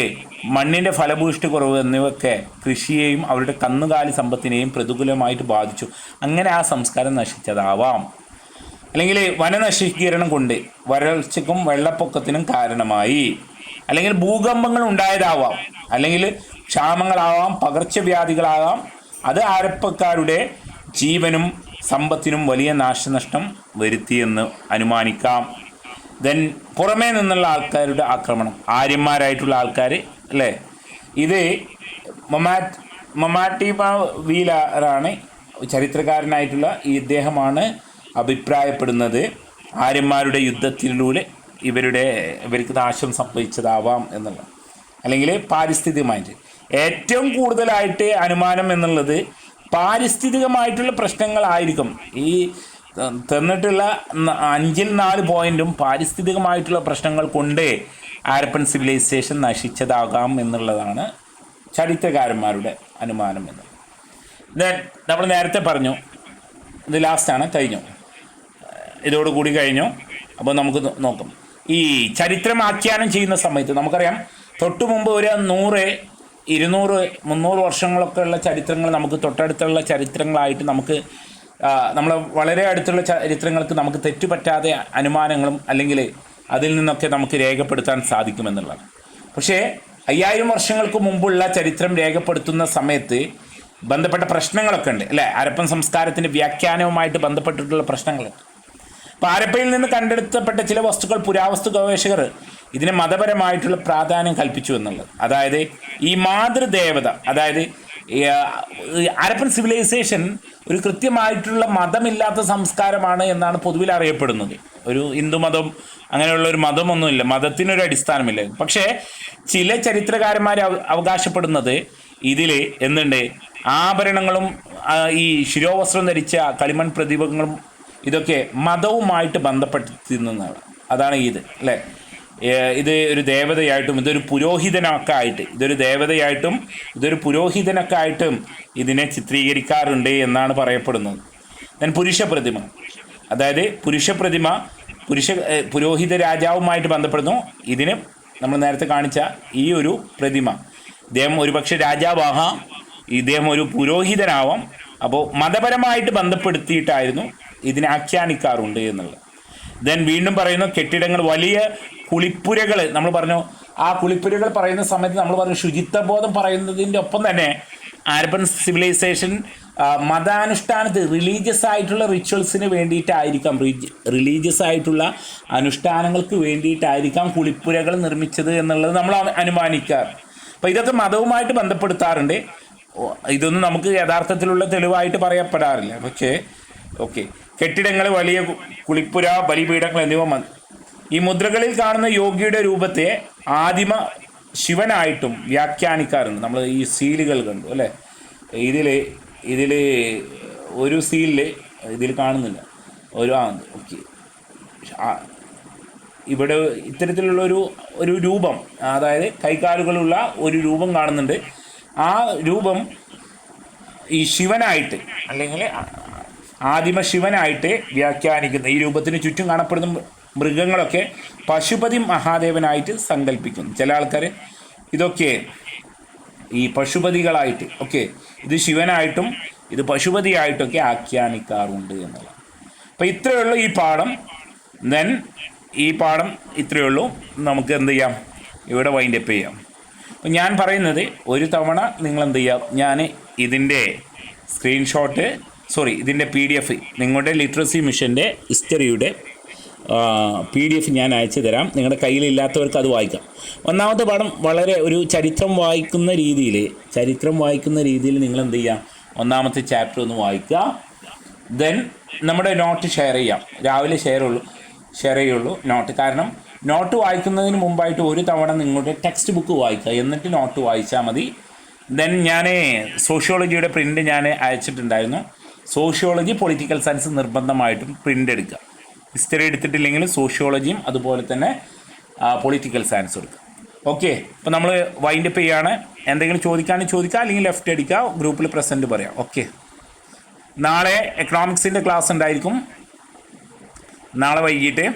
മണ്ണിൻ്റെ ഫലഭൂഷ്ടി കുറവ് എന്നിവയൊക്കെ കൃഷിയെയും അവരുടെ കന്നുകാലി സമ്പത്തിനെയും പ്രതികൂലമായിട്ട് ബാധിച്ചു. അങ്ങനെ ആ സംസ്കാരം നശിച്ചതാവാം. അല്ലെങ്കിൽ വനനശീകരണം കൊണ്ട് വരൾച്ചയ്ക്കും വെള്ളപ്പൊക്കത്തിനും കാരണമായി, അല്ലെങ്കിൽ ഭൂകമ്പങ്ങൾ ഉണ്ടായതാവാം, അല്ലെങ്കിൽ ക്ഷാമങ്ങളാവാം, പകർച്ചവ്യാധികളാവാം. അത് ഹാരപ്പക്കാരുടെ ജീവനും സമ്പത്തിനും വലിയ നാശനഷ്ടം വരുത്തിയെന്ന് അനുമാനിക്കാം. ദെൻ പുറമേ നിന്നുള്ള ആൾക്കാരുടെ ആക്രമണം, ആര്യന്മാരായിട്ടുള്ള ആൾക്കാർ അല്ലേ, ഇത് മൊമാറ്റിമ വീലറാണ് ചരിത്രകാരനായിട്ടുള്ള ഇദ്ദേഹമാണ് അഭിപ്രായപ്പെടുന്നത്. ആര്യന്മാരുടെ യുദ്ധത്തിലൂടെ ഇവർക്ക് നാശം സംഭവിച്ചതാവാം എന്നുള്ളത്. അല്ലെങ്കിൽ പാരിസ്ഥിതികമായിട്ട് ഏറ്റവും കൂടുതലായിട്ട് അനുമാനം എന്നുള്ളത് പാരിസ്ഥിതികമായിട്ടുള്ള പ്രശ്നങ്ങളായിരിക്കും. ഈ തന്നിട്ടുള്ള 5-ൽ 4 പോയിന്റും പാരിസ്ഥിതികമായിട്ടുള്ള പ്രശ്നങ്ങൾ കൊണ്ട് ഹാരപ്പൻ സിവിലൈസേഷൻ നശിച്ചതാകാം എന്നുള്ളതാണ് ചരിത്രകാരന്മാരുടെ അനുമാനം എന്നുള്ളത്. നമ്മൾ നേരത്തെ പറഞ്ഞു, ഇത് ലാസ്റ്റാണ്, കഴിഞ്ഞു, ഇതോടുകൂടി കഴിഞ്ഞു. അപ്പോൾ നമുക്ക് നോക്കാം. ഈ ചരിത്രം ആഖ്യാനം ചെയ്യുന്ന സമയത്ത് നമുക്കറിയാം, തൊട്ടു മുമ്പ് ഒരു 100, 200, 300 വർഷങ്ങളൊക്കെ ഉള്ള ചരിത്രങ്ങൾ നമുക്ക് തൊട്ടടുത്തുള്ള ചരിത്രങ്ങളായിട്ട് നമ്മൾ വളരെ അടുത്തുള്ള ചരിത്രങ്ങൾക്ക് നമുക്ക് തെറ്റുപറ്റാതെ അനുമാനങ്ങളും അല്ലെങ്കിൽ അതിൽ നിന്നൊക്കെ നമുക്ക് രേഖപ്പെടുത്താൻ സാധിക്കുമെന്നുള്ളതാണ്. പക്ഷേ 5000 വർഷങ്ങൾക്ക് മുമ്പുള്ള ചരിത്രം രേഖപ്പെടുത്തുന്ന സമയത്ത് ബന്ധപ്പെട്ട പ്രശ്നങ്ങളൊക്കെ ഉണ്ട് അല്ലേ. ഹാരപ്പൻ സംസ്കാരത്തിൻ്റെ വ്യാഖ്യാനവുമായിട്ട് ബന്ധപ്പെട്ടിട്ടുള്ള പ്രശ്നങ്ങളുണ്ട്. അപ്പോൾ ഹാരപ്പയിൽ നിന്ന് കണ്ടെടുത്തപ്പെട്ട ചില വസ്തുക്കൾ പുരാവസ്തു ഗവേഷകർ ഇതിന് മതപരമായിട്ടുള്ള പ്രാധാന്യം കൽപ്പിച്ചു എന്നുള്ളത്. അതായത് ഈ മാതൃദേവത, അതായത് ഹാരപ്പൻ സിവിലൈസേഷൻ ഒരു കൃത്യമായിട്ടുള്ള മതമില്ലാത്ത സംസ്കാരമാണ് എന്നാണ് പൊതുവിൽ അറിയപ്പെടുന്നത്. ഒരു ഹിന്ദുമതം അങ്ങനെയുള്ള ഒരു മതമൊന്നുമില്ല, മതത്തിനൊരു അടിസ്ഥാനമില്ല. പക്ഷേ ചില ചരിത്രകാരന്മാർ അവകാശപ്പെടുന്നത് ഇതിൽ എന്തുണ്ട്, ആഭരണങ്ങളും ഈ ശിരോവസ്ത്രം ധരിച്ച കളിമൺ പ്രതിമകളും ഇതൊക്കെ മതവുമായിട്ട് ബന്ധപ്പെട്ടിരുന്നതാണ്. അതാണ് ഇത് അല്ലേ. ഇത് ഒരു ദേവതയായിട്ടും ഇതൊരു പുരോഹിതനൊക്കെ ആയിട്ട്, ഇതൊരു ദേവതയായിട്ടും ഇതൊരു പുരോഹിതനൊക്കെ ആയിട്ടും ഇതിനെ ചിത്രീകരിക്കാറുണ്ട് എന്നാണ് പറയപ്പെടുന്നത്. ഞാൻ പുരുഷ പ്രതിമ, അതായത് പുരോഹിത രാജാവുമായിട്ട് ബന്ധപ്പെടുന്നു. ഇതിന് നമ്മൾ നേരത്തെ കാണിച്ച ഈ ഒരു പ്രതിമ, ഇദ്ദേഹം ഒരുപക്ഷെ രാജാവാകാം, ഇദ്ദേഹം ഒരു പുരോഹിതനാവാം. അപ്പോൾ മതപരമായിട്ട് ബന്ധപ്പെടുത്തിയിട്ടായിരുന്നു ഇതിനെ ആഖ്യാനിക്കാറുണ്ട് എന്നുള്ളത്. ദെൻ വീണ്ടും പറയുന്നു, കെട്ടിടങ്ങൾ, വലിയ കുളിപ്പുരകൾ. നമ്മൾ പറഞ്ഞു ആ കുളിപ്പുരകൾ പറയുന്ന സമയത്ത് നമ്മൾ പറഞ്ഞു ശുചിത്വബോധം പറയുന്നതിൻ്റെ ഒപ്പം തന്നെ ഹാരപ്പൻ സിവിലൈസേഷൻ മതാനുഷ്ഠാനത്ത് റിലീജിയസ് ആയിട്ടുള്ള റിച്വൽസിന് വേണ്ടിയിട്ടായിരിക്കാം, റിലീജിയസ് ആയിട്ടുള്ള അനുഷ്ഠാനങ്ങൾക്ക് വേണ്ടിയിട്ടായിരിക്കാം കുളിപ്പുരകൾ നിർമ്മിച്ചത് എന്നുള്ളത് നമ്മൾ അനുമാനിക്കാറ്. അപ്പോൾ ഇതൊക്കെ മതവുമായിട്ട് ബന്ധപ്പെടുത്താറുണ്ട്. ഇതൊന്നും നമുക്ക് യഥാർത്ഥത്തിലുള്ള തെളിവായിട്ട് പറയപ്പെടാറില്ല. പക്ഷേ ഓക്കെ, കെട്ടിടങ്ങൾ, വലിയ കുളിപ്പുര, ബലിപീഠങ്ങൾ എന്നിവ ഈ മുദ്രകളിൽ കാണുന്ന യോഗിയുടെ രൂപത്തെ ആദിമ ശിവനായിട്ടും വ്യാഖ്യാനിക്കാറുണ്ട്. നമ്മൾ ഈ സീലുകൾ കണ്ടു അല്ലേ, ഇതിൽ ഒരു സീലിൽ ഇതിൽ കാണുന്നില്ല ഒരു ഓക്കെ ഇവിടെ ഇത്തരത്തിലുള്ള ഒരു രൂപം, അതായത് കൈകാലുകളുള്ള ഒരു രൂപം കാണുന്നുണ്ട്. ആ രൂപം ഈ ശിവനായിട്ട് അല്ലെങ്കിൽ ആദിമ ശിവനായിട്ട് വ്യാഖ്യാനിക്കുന്ന, ഈ രൂപത്തിന് ചുറ്റും കാണപ്പെടുന്ന മൃഗങ്ങളൊക്കെ പശുപതി മഹാദേവനായിട്ട് സങ്കല്പിക്കുന്നു. ചില ആൾക്കാർ ഇതൊക്കെ ഈ പശുപതികളായിട്ട് ഒക്കെ ഇത് ശിവനായിട്ടും ഇത് പശുപതിയായിട്ടൊക്കെ ആഖ്യാനിക്കാറുണ്ട് എന്നുള്ളത്. അപ്പോൾ ഇത്രയേ ഉള്ളൂ ഈ പാഠം. ഈ പാഠം ഇത്രയേ ഉള്ളൂ. നമുക്ക് എന്ത് ചെയ്യാം, ഇവിടെ വൈൻഡപ്പ് ചെയ്യാം. അപ്പം ഞാൻ പറയുന്നത് ഒരു തവണ നിങ്ങൾ എന്ത് ചെയ്യാം, ഞാൻ ഇതിൻ്റെ സ്ക്രീൻഷോട്ട് ഇതിൻ്റെ PDF നിങ്ങളുടെ ലിറ്ററസി മിഷൻ്റെ ഹിസ്റ്ററിയുടെ PDF ഞാൻ അയച്ചു തരാം. നിങ്ങളുടെ കയ്യിലില്ലാത്തവർക്ക് അത് വായിക്കാം. ഒന്നാമത്തെ പാഠം വളരെ ഒരു ചരിത്രം വായിക്കുന്ന രീതിയിൽ നിങ്ങൾ എന്ത് ചെയ്യാം, ഒന്നാമത്തെ ചാപ്റ്റർ ഒന്ന് വായിക്കുക. ദെൻ നമ്മുടെ നോട്ട് ഷെയർ ചെയ്യാം. രാവിലെ ഷെയർ ചെയ്യുള്ളൂ നോട്ട്. കാരണം നോട്ട് വായിക്കുന്നതിന് മുമ്പായിട്ട് ഒരു തവണ നിങ്ങളുടെ ടെക്സ്റ്റ് ബുക്ക് വായിക്കുക, എന്നിട്ട് നോട്ട് വായിച്ചാൽ മതി. ദെൻ ഞാൻ സോഷ്യോളജിയുടെ പ്രിൻ്റ് ഞാൻ അയച്ചിട്ടുണ്ടായിരുന്നു. സോഷ്യോളജി, പൊളിറ്റിക്കൽ സയൻസ് നിർബന്ധമായിട്ടും പ്രിൻ്റ് എടുക്കുക. ഹിസ്റ്ററി എടുത്തിട്ടില്ലെങ്കിലും സോഷ്യോളജിയും അതുപോലെ തന്നെ പൊളിറ്റിക്കൽ സയൻസ് എടുക്കുക. ഓക്കെ, അപ്പോൾ നമ്മൾ വൈൻഡപ്പ് ചെയ്യാണ്. എന്തെങ്കിലും ചോദിക്കുകയാണെങ്കിൽ ചോദിക്കുക, അല്ലെങ്കിൽ ലെഫ്റ്റ് അടിക്കുക, ഗ്രൂപ്പിൽ പ്രസൻറ്റ് പറയാം. ഓക്കെ, നാളെ എക്കണോമിക്സിൻ്റെ ക്ലാസ് ഉണ്ടായിരിക്കും, നാളെ വൈകിട്ട്